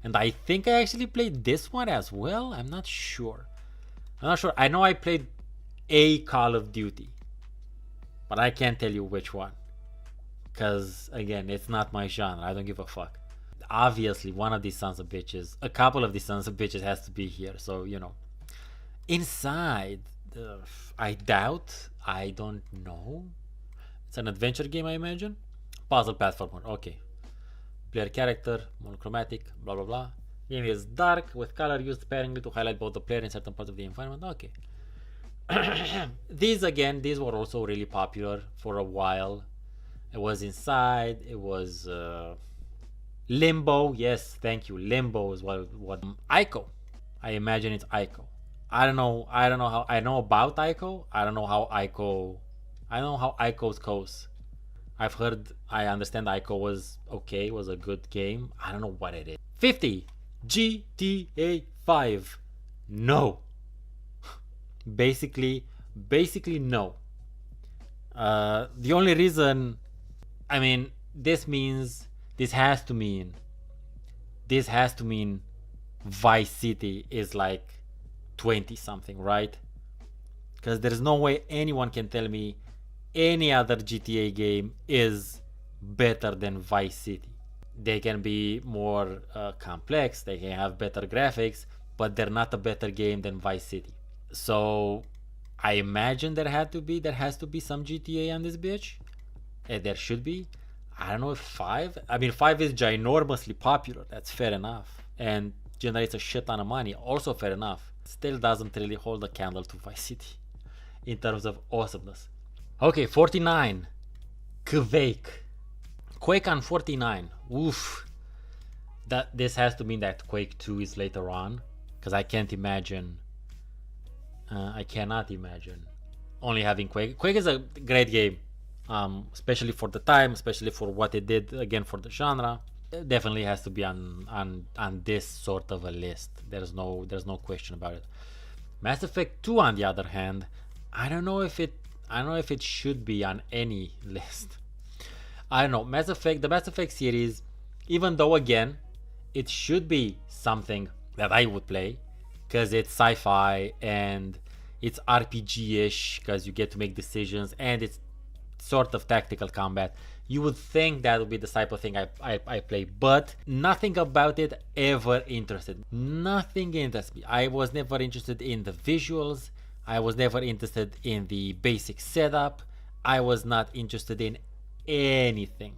And I think I actually played this one as well. I'm not sure. I know I played a Call of Duty, but I can't tell you which one. Because, again, it's not my genre. I don't give a fuck. Obviously, one of these sons of bitches, a couple of these sons of bitches has to be here. So, you know. Inside, I doubt. I don't know. It's an adventure game, I imagine. Puzzle platformer. Okay. Player character, monochromatic, blah blah blah. Game is dark with color used sparingly to highlight both the player and certain parts of the environment. Okay. These were also really popular for a while. It was Inside. It was Limbo. Yes, thank you. Limbo is what Ico. I imagine it's Ico. I don't know how I know about Ico. I don't know how Ico's goes. I understand Ico was okay, was a good game. I don't know what it is. 50. GTA 5. No. Basically no. The only reason, I mean, this has to mean Vice City is like 20 something, right? Because there's no way anyone can tell me any other GTA game is better than Vice City. They can be more complex, they can have better graphics, but they're not a better game than Vice City. So I imagine there has to be some GTA on this bitch. There should be. I don't know if 5. I mean, 5 is ginormously popular. That's fair enough. And generates a shit ton of money. Also fair enough. Still doesn't really hold a candle to Vice City in terms of awesomeness. Okay, 49. Quake. Quake on 49. Oof. This has to mean that Quake 2 is later on, because I can't imagine. I cannot imagine only having Quake. Quake is a great game, especially for the time, especially for what it did again for the genre. It definitely has to be on this sort of a list. There's no question about it. Mass Effect 2, on the other hand, I don't know if it should be on any list. I don't know. The Mass Effect series, even though again, it should be something that I would play, because it's sci-fi and it's RPG-ish, because you get to make decisions and it's sort of tactical combat. You would think that would be the type of thing I play, but nothing about it ever interested. Nothing interests me. I was never interested in the visuals. I was never interested in the basic setup. I was not interested in anything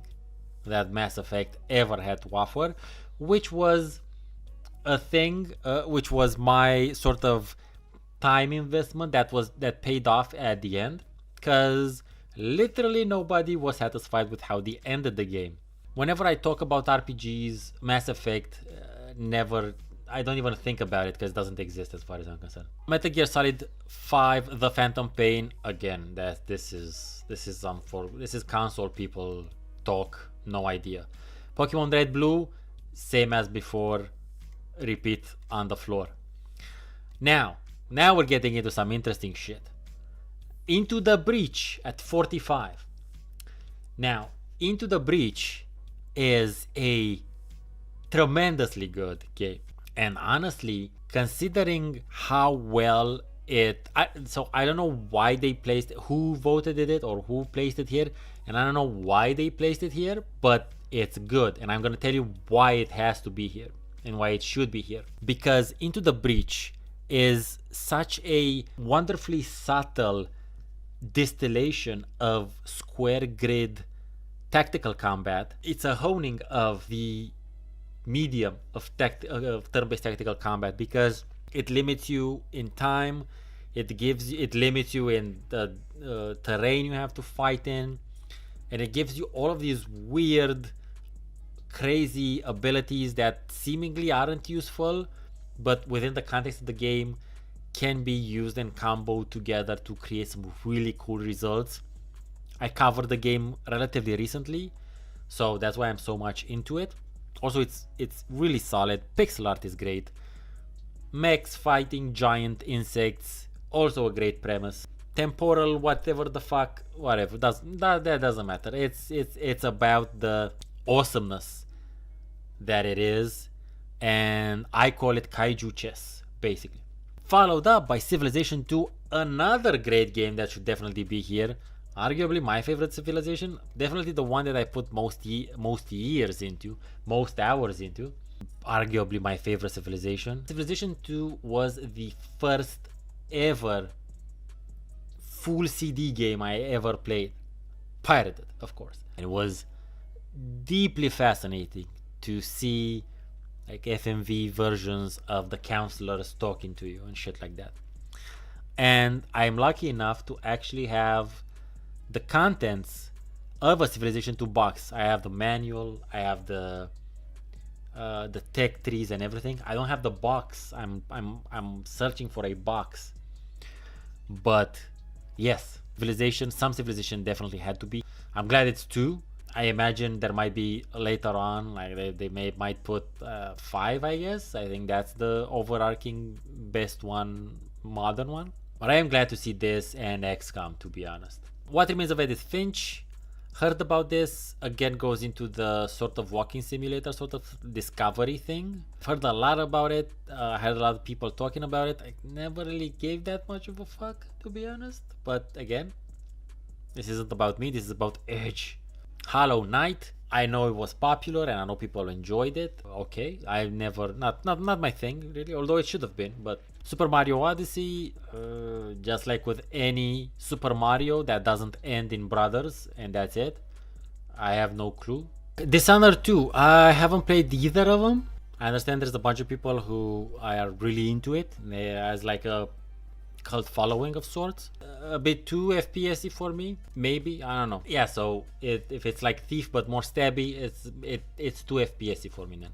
that Mass Effect ever had to offer, which was a thing, which was my sort of time investment that paid off at the end, because literally nobody was satisfied with how they ended the game. Whenever I talk about RPGs, Mass Effect never, I don't even think about it because it doesn't exist as far as I'm concerned. Metal Gear Solid 5: The Phantom Pain, again, this is console people talk, no idea. Pokemon Red Blue, same as before, repeat on the floor. Now we're getting into some interesting shit. Into the Breach at 45. Now, Into the Breach is a tremendously good game. And honestly, considering how well I don't know why they placed, who voted it or who placed it here, and I don't know why they placed it here, but it's good. And I'm going to tell you why it has to be here and why it should be here. Because Into the Breach is such a wonderfully subtle distillation of square grid tactical combat. It's a honing of the medium of turn-based tactical combat, because it limits you in time, it limits you in the terrain you have to fight in, and it gives you all of these weird, crazy abilities that seemingly aren't useful, but within the context of the game can be used and comboed together to create some really cool results. I covered the game relatively recently, so that's why I'm so much into it. Also, it's really solid. Pixel art is great. Mechs fighting giant insects, also a great premise. Temporal, whatever the fuck, whatever, that doesn't matter. It's about the awesomeness that it is, and I call it kaiju chess, basically. Followed up by Civilization 2, another great game that should definitely be here. Arguably my favorite Civilization, definitely the one that I put most years into, most hours into. Arguably my favorite Civilization. Civilization 2 was the first ever full CD game I ever played. Pirated, of course. And it was deeply fascinating to see like FMV versions of the counselors talking to you and shit like that. And I'm lucky enough to actually have the contents of a Civilization 2 box. I have the manual, I have the tech trees and everything. I don't have the box. I'm searching for a box. But yes, some Civilization definitely had to be. I'm glad it's 2. I imagine there might be later on, like they might put 5, I guess. I think that's the overarching best one, modern one. But I am glad to see this and XCOM, to be honest. What Remains of Edith Finch, heard about this, again goes into the sort of walking simulator, sort of discovery thing. I've heard a lot about it, I heard a lot of people talking about it. I never really gave that much of a fuck, to be honest. But again, this isn't about me, this is about Edge. Hollow Knight, I know it was popular and I know people enjoyed it. Okay, I've never, not my thing really, although it should have been. But Super Mario Odyssey, just like with any Super Mario that doesn't end in brothers and that's it, I have no clue. Dishonored 2, I haven't played either of them. I understand there's a bunch of people who are really into it. As like a cult following of sorts. A bit too FPSy for me, maybe. I don't know. Yeah, so if it's like Thief but more stabby, it's too FPSy for me then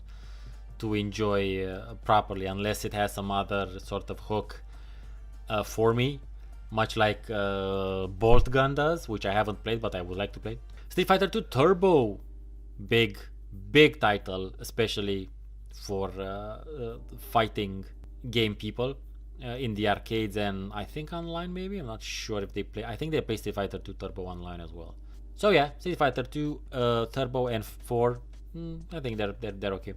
to enjoy properly, unless it has some other sort of hook for me, much like Bolt Gun does, which I haven't played but I would like to play. Street Fighter 2 Turbo, big title, especially for fighting game people in the arcades and I think online maybe. I'm not sure if they play. I think they play Street Fighter 2 Turbo online as well. So yeah, Street Fighter 2 Turbo and 4, I think they're okay.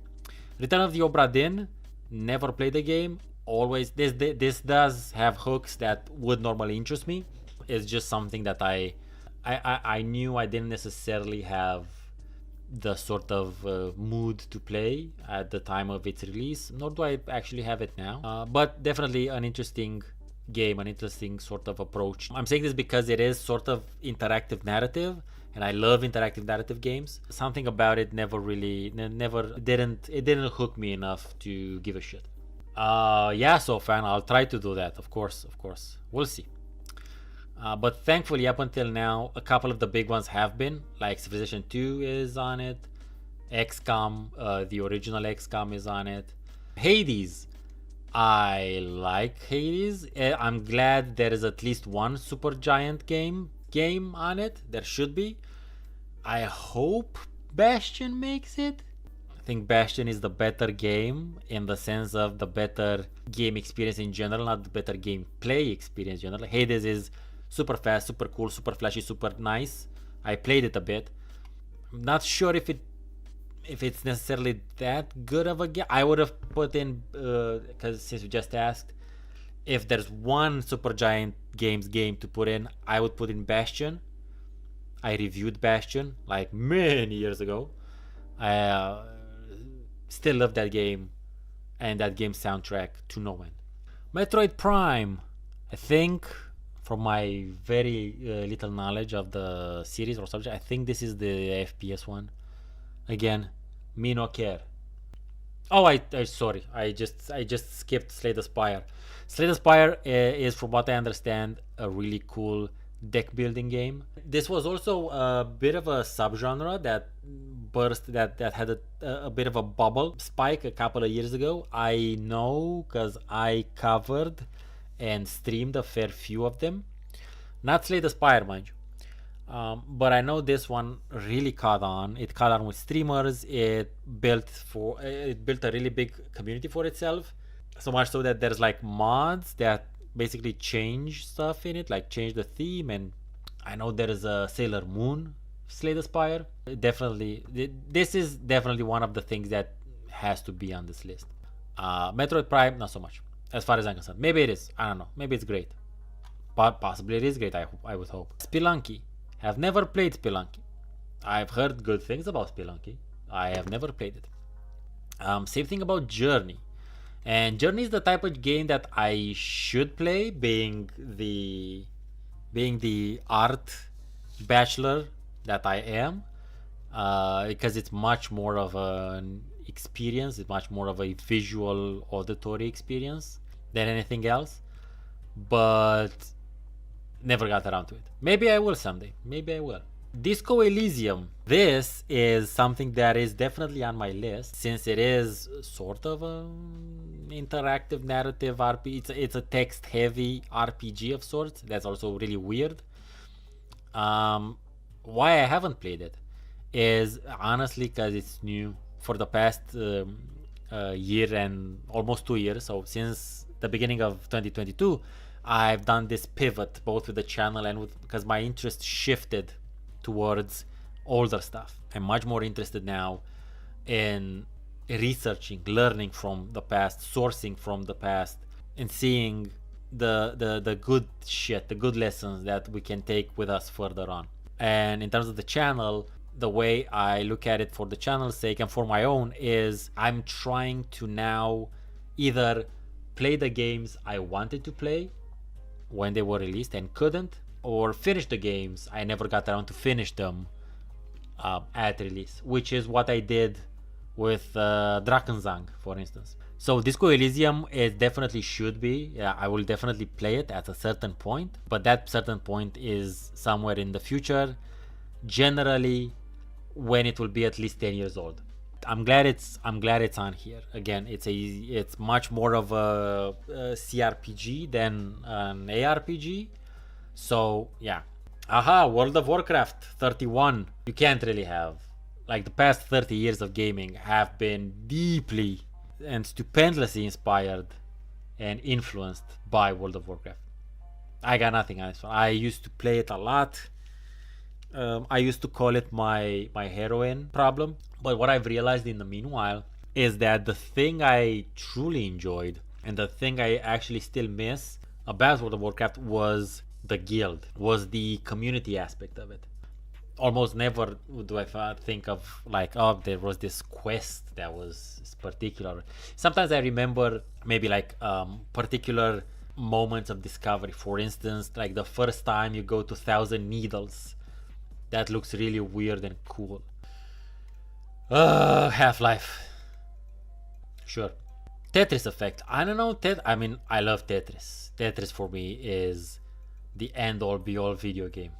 Return of the Obra Dinn, never played the game. Always this does have hooks that would normally interest me. It's just something that I knew I didn't necessarily have the sort of mood to play at the time of its release, nor do I actually have it now. But definitely an interesting game, an interesting sort of approach. I'm saying this because it is sort of interactive narrative, and I love interactive narrative games. Something about it never didn't hook me enough to give a shit. Yeah, so fan, I'll try to do that. Of course, we'll see. But thankfully, up until now, a couple of the big ones have been, like Civilization 2 is on it, XCOM, the original XCOM is on it. Hades, I like Hades. I'm glad there is at least one Supergiant game on it. There should be. I hope Bastion makes it. I think Bastion is the better game in the sense of the better game experience in general, not the better gameplay experience in general. Hades is super fast, super cool, super flashy, super nice. I played it a bit. I'm not sure if it's necessarily that good of a game. I would have put in, because since you just asked, if there's one Supergiant Games game to put in, I would put in Bastion. I reviewed Bastion like many years ago. I still love that game and that game soundtrack to no end. Metroid Prime, I think, from my very little knowledge of the series or subject, I think this is the FPS one. Again, me no care. Oh, I sorry, I just skipped Slay the Spire. Slay the Spire is, from what I understand, a really cool deck building game. This was also a bit of a subgenre that burst, that had a bit of a bubble spike a couple of years ago. I know because I covered and streamed a fair few of them. Not Slay the Spire, mind you. But I know this one really caught on. It caught on with streamers. It built a really big community for itself. So much so that there's like mods that basically change stuff in it, like change the theme. And I know there is a Sailor Moon Slay the Spire. This is definitely one of the things that has to be on this list. Metroid Prime, not so much, as far as I'm concerned. Maybe it is. I don't know. Maybe it's great. But possibly it is great, I would hope. Spelunky. Have never played Spelunky. I've heard good things about Spelunky. I have never played it. Same thing about Journey. And Journey is the type of game that I should play, being the art bachelor that I am, because it's much more of an experience. It's much more of a visual, auditory experience than anything else. But never got around to it. Maybe I will someday. Maybe I will. Disco Elysium. This is something that is definitely on my list, since it is sort of an interactive narrative RPG. It's a text-heavy RPG of sorts. That's also really weird. Why I haven't played it is honestly because it's new. For the past year and almost 2 years, so since the beginning of 2022, I've done this pivot both with the channel and because my interest shifted towards older stuff. I'm much more interested now in researching, learning from the past, sourcing from the past, and seeing the good shit, the good lessons that we can take with us further on. And in terms of the channel, the way I look at it for the channel's sake and for my own is I'm trying to now either play the games I wanted to play when they were released and couldn't, or finish the games I never got around to finish them at release, which is what I did with Drakenzang, for instance. So Disco Elysium, it definitely should be. Yeah, I will definitely play it at a certain point, but that certain point is somewhere in the future, generally when it will be at least 10 years old. I'm glad it's on here. Again, it's much more of a CRPG than an ARPG. So yeah. Aha, World of Warcraft 31. You can't really have, like, the past 30 years of gaming have been deeply and stupendously inspired and influenced by World of Warcraft. I got nothing on this one. I used to play it a lot. I used to call it my heroin problem. But what I've realized in the meanwhile is that the thing I truly enjoyed and the thing I actually still miss about World of Warcraft was the guild, was the community aspect of it. Almost never do I think of, like, oh, there was this quest that was particular. Sometimes I remember maybe like particular moments of discovery. For instance, like the first time you go to Thousand Needles, that looks really weird and cool. Half-Life. Sure. Tetris Effect. I don't know. I mean, I love Tetris. Tetris for me is the end-all be-all video game.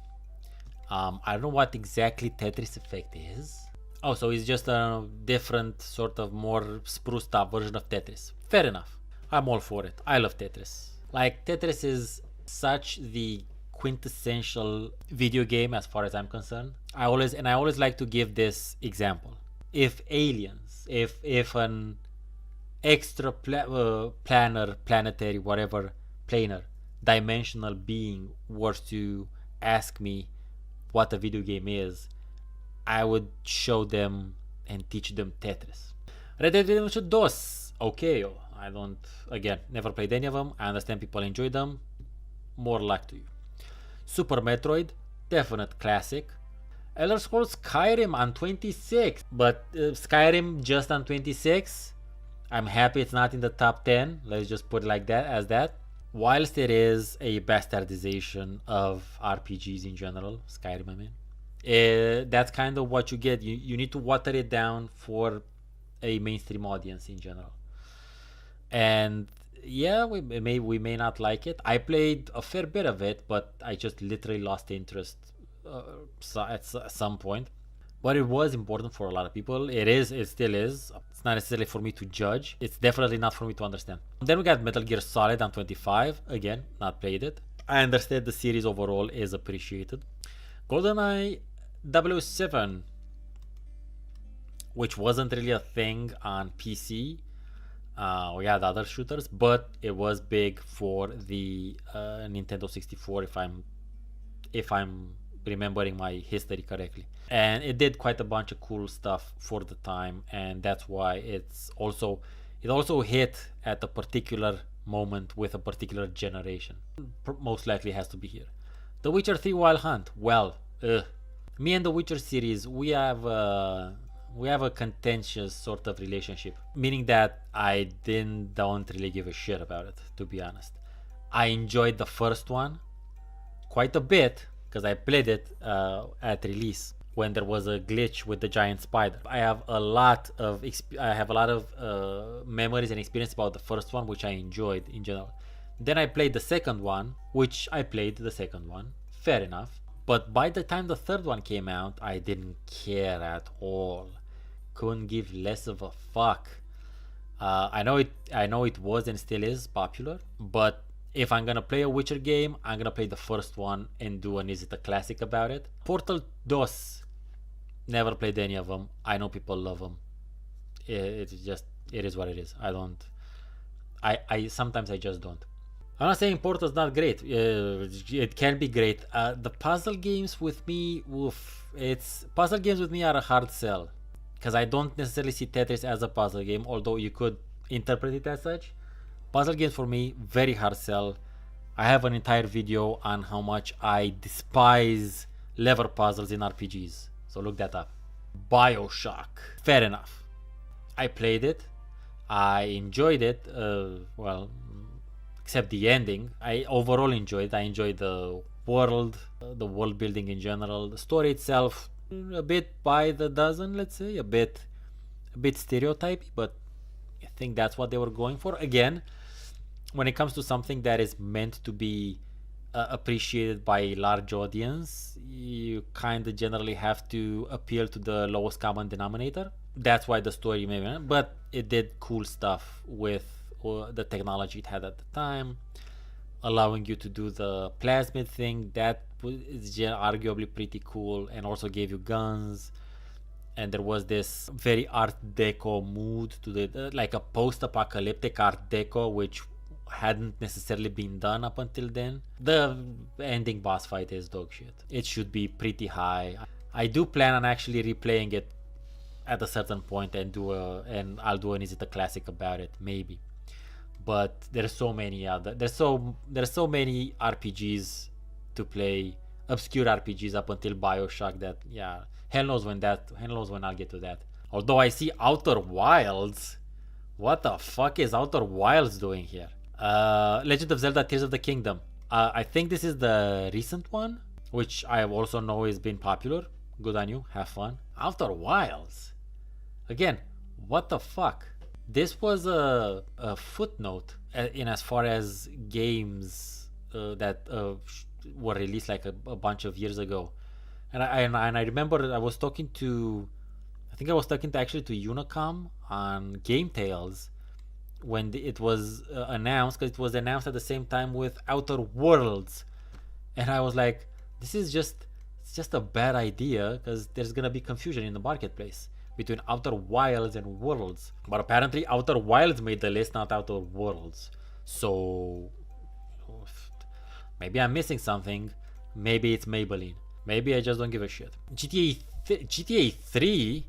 I don't know what exactly Tetris Effect is. Oh, so it's just a different, sort of more spruced up version of Tetris. Fair enough. I'm all for it. I love Tetris. Like, Tetris is such the quintessential video game as far as I'm concerned. I always like to give this example. If aliens, if an extra planetary, whatever, planar, dimensional being were to ask me what a video game is, I would show them and teach them Tetris. Red Dead Redemption 2, okay. I don't, again, never played any of them. I understand people enjoy them. More luck to you. Super Metroid, definite classic. Elder Scrolls Skyrim on 26, but Skyrim just on 26. I'm happy it's not in the top 10. Let's just put it like that, as that. Whilst it is a bastardization of RPGs in general, Skyrim, I mean, that's kind of what you get. You need to water it down for a mainstream audience in general. And yeah, we may not like it. I played a fair bit of it, but I just literally lost interest at some point. But it was important for a lot of people. It still is. It's not necessarily for me to judge. It's definitely not for me to understand. Then we got Metal Gear Solid on 25. Again, not played it. I understand the series overall is appreciated. GoldenEye 007, which wasn't really a thing on PC. We had other shooters, but it was big for the Nintendo 64, if I'm remembering my history correctly. And it did quite a bunch of cool stuff for the time, and that's why it also hit at a particular moment with a particular generation. Most likely has to be here. The Witcher 3 Wild Hunt. Well, me and the Witcher series, we have a contentious sort of relationship, meaning that I don't really give a shit about it, to be honest. I enjoyed the first one quite a bit because I played it at release when there was a glitch with the giant spider. I have a lot of memories and experience about the first one, which I enjoyed in general. Then I played the second one, fair enough. But by the time the third one came out, I didn't care at all. Couldn't give less of a fuck. I know it was and still is popular, but if I'm gonna play a Witcher game, I'm gonna play the first one and do an Is It a Classic about it. Portal 2, never played any of them. I know people love them. It is what it is. I sometimes I just don't. I'm not saying Portal's not great. It can be great. The puzzle games with me, puzzle games with me are a hard sell, because I don't necessarily see Tetris as a puzzle game, although you could interpret it as such. Puzzle games for me, very hard sell. I have an entire video on how much I despise lever puzzles in RPGs, so look that up. BioShock, fair enough. I played it, I enjoyed it, except the ending. I overall enjoyed it. I enjoyed the world building in general. The story itself, a bit by the dozen, let's say, a bit a bit stereotypy, but I think that's what they were going for. Again, when it comes to something that is meant to be appreciated by a large audience, you kind of generally have to appeal to the lowest common denominator. That's why the story maybe, but it did cool stuff with the technology it had at the time, allowing you to do the plasmid thing. That is arguably pretty cool, and also gave you guns. And there was this very art deco mood to the like a post-apocalyptic art deco, which hadn't necessarily been done up until then. The ending boss fight is dog shit. It should be pretty high. I do plan on actually replaying it at a certain point and I'll do an Is It a Classic about it, maybe. But there's so many there's so many RPGs to play, obscure RPGs up until BioShock, that yeah, hell knows when I'll get to that. Although I see Outer Wilds. What the fuck is Outer Wilds doing here? Legend of Zelda Tears of the Kingdom. I think this is the recent one, which I also know has been popular. Good on you, have fun. Outer Wilds. Again, what the fuck? This was a footnote in as far as games that were released like a bunch of years ago. And I remember I was talking to actually to Unicom on Game Tales when it was announced, because it was announced at the same time with Outer Worlds, and I was like, this is just a bad idea, because there's gonna be confusion in the marketplace between Outer Wilds and Worlds. But apparently Outer Wilds made the list, not Outer Worlds. So maybe I'm missing something. Maybe it's Maybelline. Maybe I just don't give a shit. GTA 3.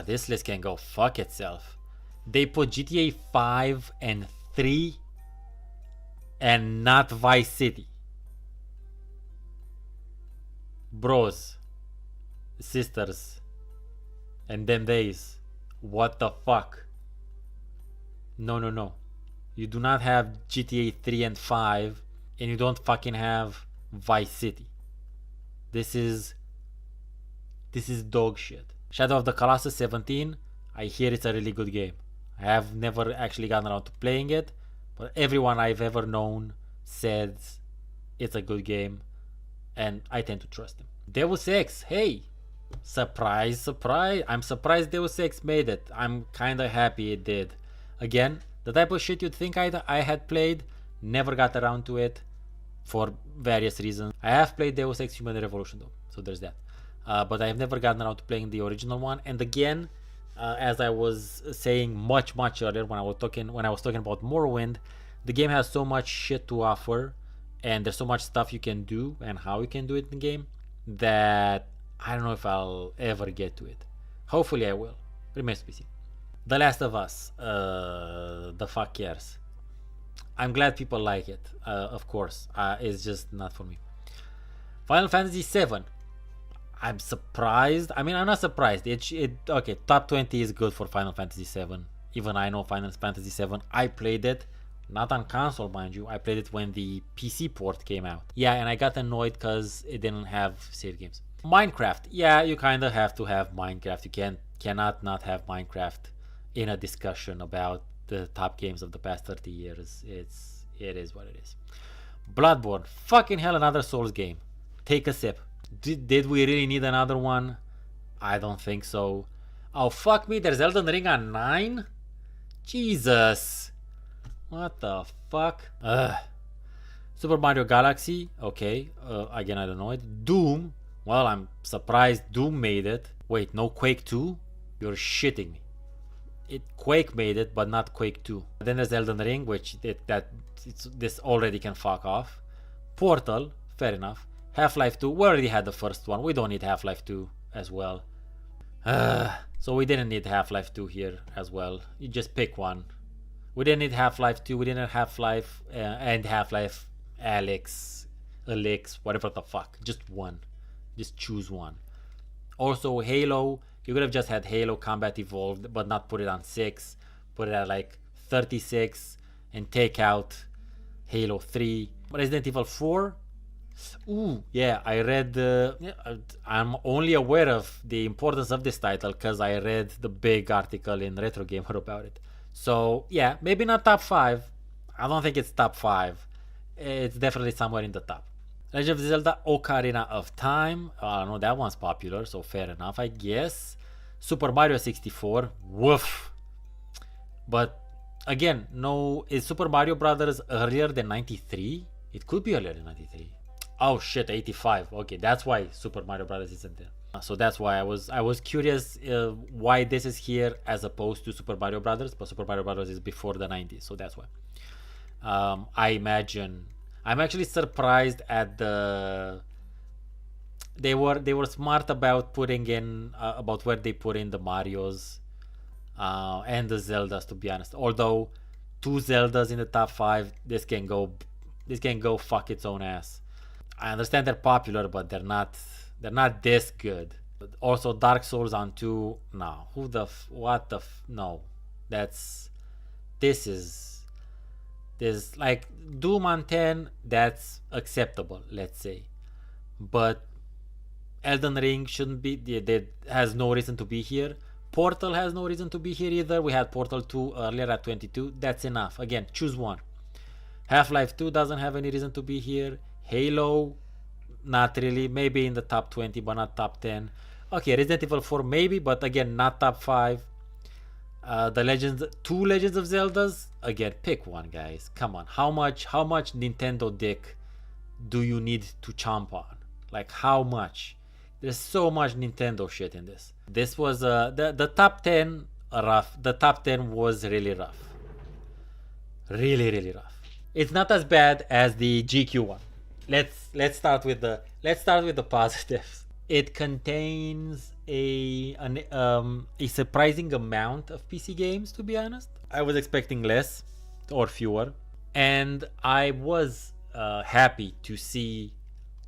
This list can go fuck itself. They put GTA 5 and 3 and not Vice City. Bros, sisters, and them days. What the fuck? No. You do not have GTA 3 and 5, and you don't fucking have Vice City. This is dog shit. Shadow of the Colossus 17, I hear it's a really good game. I have never actually gotten around to playing it, but everyone I've ever known says it's a good game, and I tend to trust them. Deus Ex, hey, surprise. I'm surprised Deus Ex made it. I'm kinda happy it did. Again, the type of shit you'd think I had played, never got around to it for various reasons. I have played Deus Ex Human Revolution though, so there's that. But I have never gotten around to playing the original one. And again, as I was saying much earlier when I was talking about Morrowind, the game has so much shit to offer, and there's so much stuff you can do and how you can do it in the game, that I don't know if I'll ever get to it. Hopefully I will. Remains to be seen. The Last of Us. The fuck cares? I'm glad people like it. Of course. It's just not for me. Final Fantasy VII. I'm surprised. I mean, I'm not surprised. Okay, top 20 is good for Final Fantasy VII. Even I know Final Fantasy VII. I played it, not on console, mind you. I played it when the PC port came out. Yeah, and I got annoyed because it didn't have save games. Minecraft. Yeah, you kind of have to have Minecraft. You cannot not have Minecraft in a discussion about the top games of the past 30 years. It is what it is. Bloodborne. Fucking hell, another Souls game. Take a sip. Did we really need another one? I don't think so. Oh, fuck me, there's Elden Ring on 9? Jesus. What the fuck? Super Mario Galaxy. Okay. Again, I don't know it. Doom. Well, I'm surprised Doom made it. Wait, no Quake 2? You're shitting me. Quake made it, but not Quake 2. Then there's Elden Ring, which this already can fuck off. Portal. Fair enough. Half-Life 2, we already had the first one. We don't need Half-Life 2 as well. So we didn't need Half-Life 2 here as well. You just pick one. We didn't need Half-Life 2. We didn't need Half-Life and Half-Life Alyx, whatever the fuck. Just one. Just choose one. Also, Halo. You could have just had Halo Combat Evolved, but not put it on 6. Put it at like 36 and take out Halo 3. Resident Evil 4. Ooh, yeah, I read. I'm only aware of the importance of this title because I read the big article in Retro Gamer about it. So yeah, maybe not top five. I don't think it's top five. It's definitely somewhere in the top. Legend of Zelda Ocarina of Time. I don't know, that one's popular, so fair enough, I guess. Super Mario 64. Woof. But again, no. Is Super Mario Brothers earlier than 93? It could be earlier than 93. Oh shit, 85. Okay, that's why Super Mario Brothers isn't there. So that's why I was curious why this is here as opposed to Super Mario Brothers, but Super Mario Brothers is before the 90s, so that's why. I imagine I'm actually surprised at they were smart about putting in about where they put in the Marios and the Zeldas, to be honest. Although two Zeldas in the top five, this can go fuck its own ass. I understand they're popular, but they're not this good. Also, Dark Souls on 2. No, no. That's this is this like Doom on 10. That's acceptable, let's say, but Elden Ring shouldn't be. That has no reason to be here. Portal has no reason to be here either. We had Portal 2 earlier at 22. That's enough. Again, choose one. Half-Life 2 doesn't have any reason to be here. Halo, not really. Maybe in the top 20, but not top 10. Okay, Resident Evil 4 maybe, but again, not top 5. Two Legends of Zeldas. Again, pick one, guys. Come on. How much Nintendo dick do you need to chomp on? Like, how much? There's so much Nintendo shit in this. This was the top 10 rough. The top 10 was really rough. Really, really rough. It's not as bad as the GQ one. Let's start with the positives. It contains a surprising amount of PC games, to be honest. I was expecting less or fewer, and I was happy to see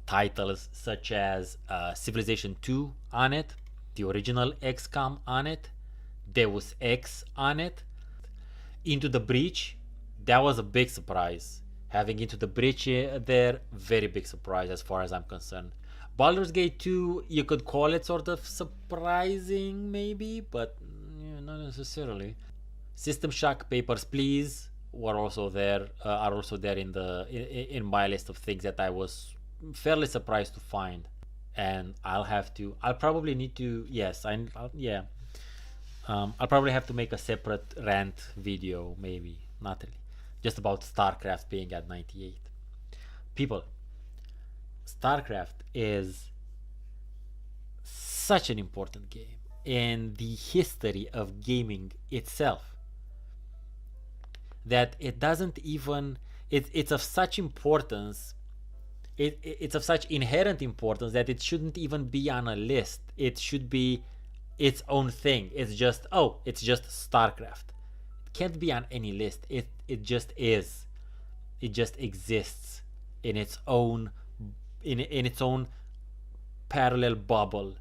titles such as Civilization 2 on it, the original XCOM on it, Deus Ex on it, Into the Breach. That was a big surprise. Having Into the Breach there, very big surprise as far as I'm concerned. Baldur's Gate 2, you could call it sort of surprising, maybe, but not necessarily. System Shock, Papers, Please are also there in my list of things that I was fairly surprised to find. And I'll probably need to, yes, yeah. I'll probably have to make a separate rant video, maybe, not really, just about StarCraft being at 98. People, StarCraft is such an important game in the history of gaming itself that it doesn't even it's of such importance, it's of such inherent importance that it shouldn't even be on a list. It should be its own thing. It's just StarCraft. It can't be on any list. It just is. It just exists in its own parallel bubble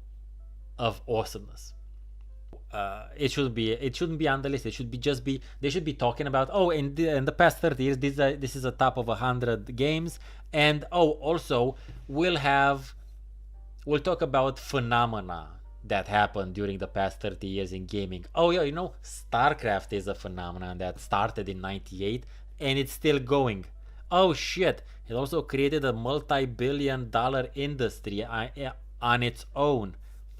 of awesomeness. It shouldn't be on the list. It should be just be. They should be talking about, oh, in the past 30 years, this is a top of 100 games, and oh, also we'll talk about phenomena that happened during the past 30 years in gaming. Oh yeah, StarCraft is a phenomenon that started in 98 and it's still going. Oh shit, it also created a multi-billion-dollar industry on its own.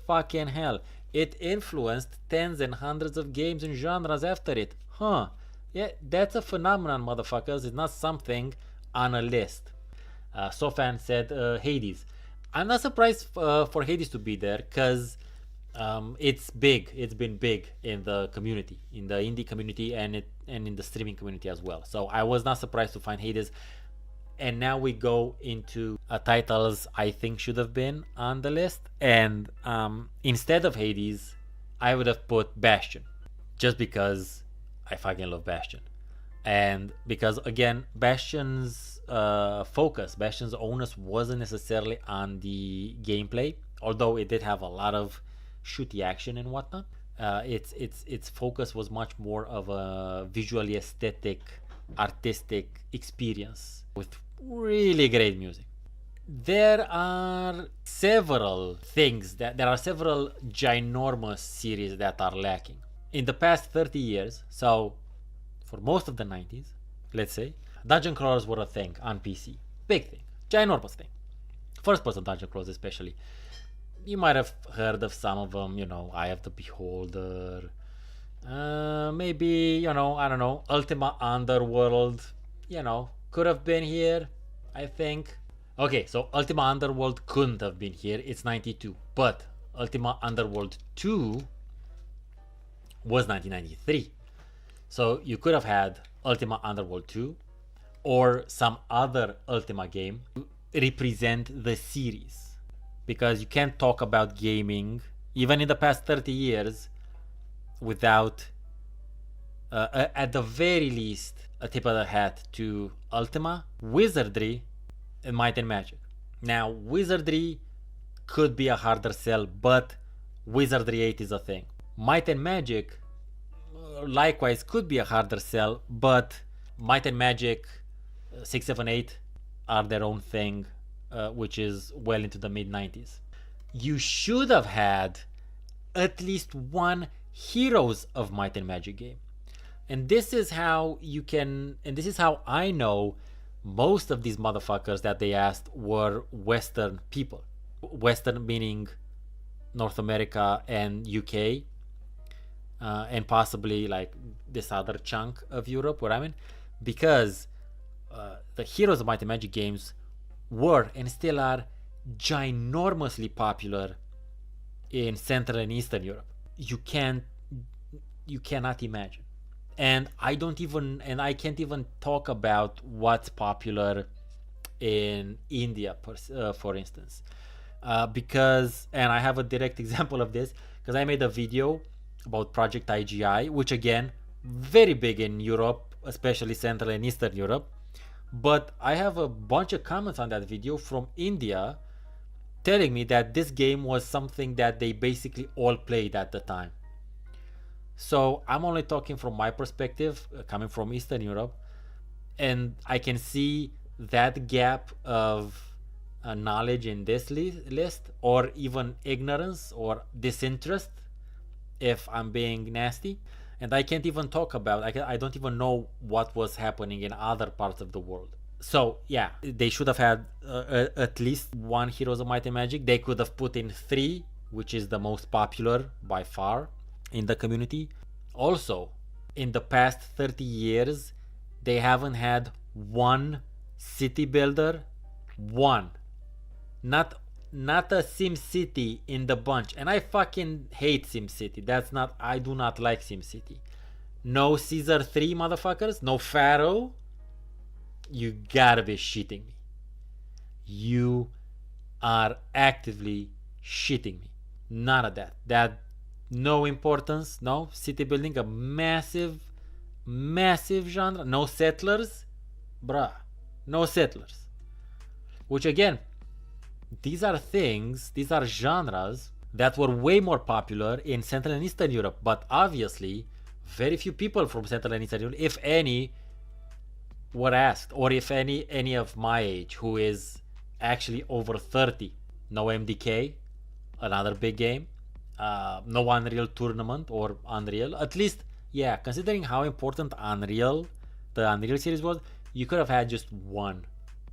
Fucking hell. It influenced tens and hundreds of games and genres after it. Huh. Yeah, that's a phenomenon, motherfuckers. It's not something on a list. Sofan said Hades. I'm not surprised for Hades to be there because it's big. It's been big in the community, in the indie community, and in the streaming community as well. So I was not surprised to find Hades. And now we go into titles I think should have been on the list. And instead of Hades, I would have put Bastion. Just because I fucking love Bastion. And because, again, Bastion's Bastion's onus wasn't necessarily on the gameplay. Although it did have a lot of shooty action and whatnot. Its focus was much more of a visually aesthetic, artistic experience with really great music. there are several things there are several ginormous series that are lacking in the past 30 years. So for most of the 90s, let's say, dungeon crawlers were a thing on PC. Big thing, ginormous thing. First person dungeon crawlers especially. You might have heard of some of them, Eye of the Beholder, maybe, I don't know, Ultima Underworld, could have been here, I think. Okay, so Ultima Underworld couldn't have been here, it's 92, but Ultima Underworld 2 was 1993. So you could have had Ultima Underworld 2 or some other Ultima game to represent the series. Because you can't talk about gaming, even in the past 30 years, without, at the very least, a tip of the hat to Ultima, Wizardry, and Might and Magic. Now, Wizardry could be a harder sell, but Wizardry 8 is a thing. Might and Magic, likewise, could be a harder sell, but Might and Magic 6, 7, 8 are their own thing, which is well into the mid-90s. You should have had at least one Heroes of Might and Magic game. And this is how I know most of these motherfuckers that they asked were Western people. Western meaning North America and UK, and possibly like this other chunk of Europe where I'm in, because the Heroes of Might and Magic games were and still are ginormously popular in Central and Eastern Europe. You cannot imagine. And I can't even talk about what's popular in India, for instance, because, and I have a direct example of this, because I made a video about Project IGI, which again, very big in Europe, especially Central and Eastern Europe. But I have a bunch of comments on that video from India telling me that this game was something that they basically all played at the time. So I'm only talking from my perspective, coming from Eastern Europe, and I can see that gap of knowledge in this list, or even ignorance or disinterest, if I'm being nasty. And I can't even talk about, I don't even know what was happening in other parts of the world. So yeah, they should have had at least one Heroes of Might and Magic. They could have put in 3, which is the most popular by far in the community. Also, in the past 30 years, they haven't had one city builder. One. Not a Sim City in the bunch. And I fucking hate Sim City. I do not like Sim City. No Caesar 3, motherfuckers. No Pharaoh. You gotta be shitting me. You are actively shitting me. None of that. That, no importance. No city building, a massive genre. No settlers. Bruh. No settlers. Which again, these are genres that were way more popular in Central and Eastern Europe, but obviously very few people from Central and Eastern Europe, if any, were asked, or if any of my age who is actually over 30. No MDK, another big game. No Unreal Tournament or Unreal. At least, yeah, considering how important the Unreal series was, you could have had just one,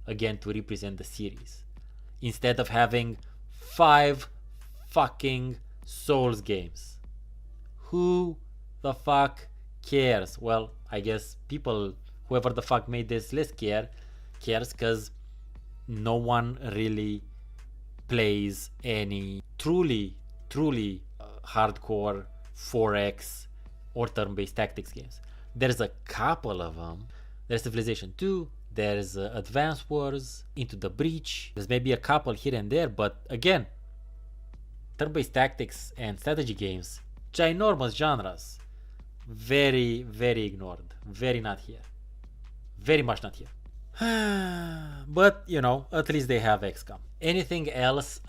again, to represent the series, instead of having 5 fucking Souls games. Who the fuck cares? Well, I guess whoever the fuck made this list cares, because no one really plays any truly hardcore 4X or turn-based tactics games. There's a couple of them. There's Civilization 2, there's Advance Wars, Into the Breach, there's maybe a couple here and there, but again, turn-based tactics and strategy games, ginormous genres, very, very ignored, very not here, very much not here. But, at least they have XCOM. Anything else?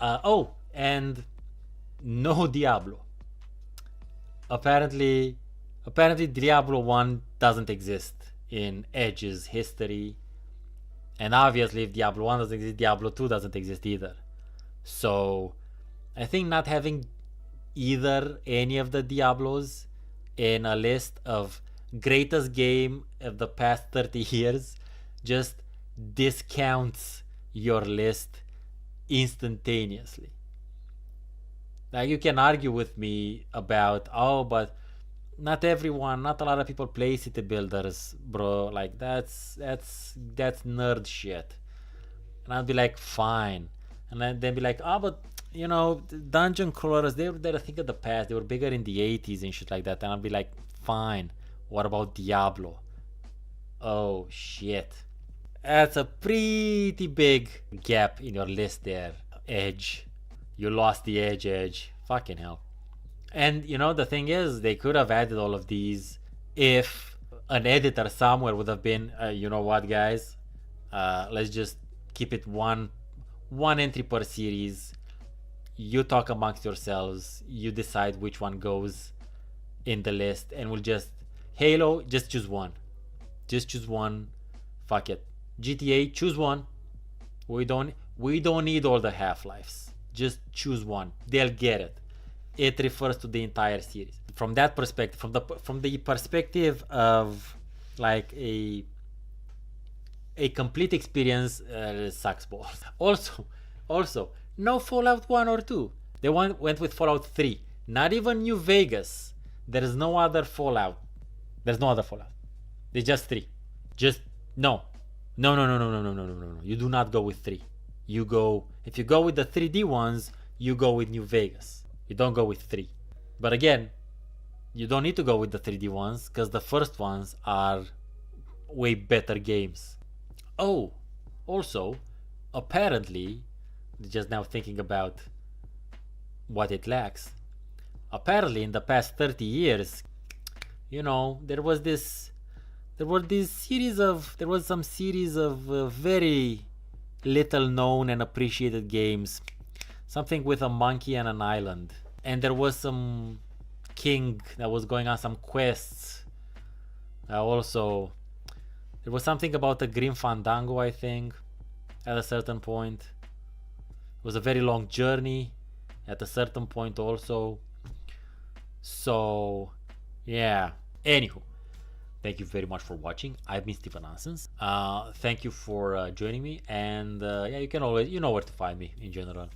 And no Diablo. Apparently Diablo 1 doesn't exist in Edge's history. And obviously, if Diablo 1 doesn't exist, Diablo 2 doesn't exist either. So I think not having either any of the Diablos in a list of greatest game of the past 30 years just discounts your list instantaneously. Like, you can argue with me about, oh, but not a lot of people play city builders, bro. Like, that's nerd shit. And I'd be like, fine. And then be like, oh, but dungeon crawlers, they were there, I think, of the past. They were bigger in the 80s and shit like that. And I'd be like, fine. What about Diablo? Oh, shit. That's a pretty big gap in your list there, Edge. You lost the Edge. Fucking hell. And the thing is, they could have added all of these if an editor somewhere would have been, you know what, guys? Let's just keep it one entry per series. You talk amongst yourselves. You decide which one goes in the list, and we'll just Halo. Just choose one. Just choose one. Fuck it. GTA. Choose one. We don't need all the Half-Lives. Just choose one. They'll get it. It refers to the entire series. From that perspective, from the perspective of like a complete experience, sucks balls. Also, no Fallout 1 or 2. They went with Fallout 3. Not even New Vegas. There is no other Fallout. There's no other Fallout. There's just 3. Just no. No. You do not go with 3. If you go with the 3D ones, you go with New Vegas. You don't go with 3. But again, you don't need to go with the 3D ones because the first ones are way better games. Oh, also, apparently, just now thinking about what it lacks, apparently in the past 30 years, there was some series of very little known and appreciated games. Something with a monkey and an island. And there was some king that was going on some quests. Also, there was something about a Grim Fandango, I think, at a certain point. It was a very long journey at a certain point also. So, yeah. Anywho, thank you very much for watching. I've been Stephen Ansons. Thank you for joining me. And yeah, you can always, you know where to find me in general.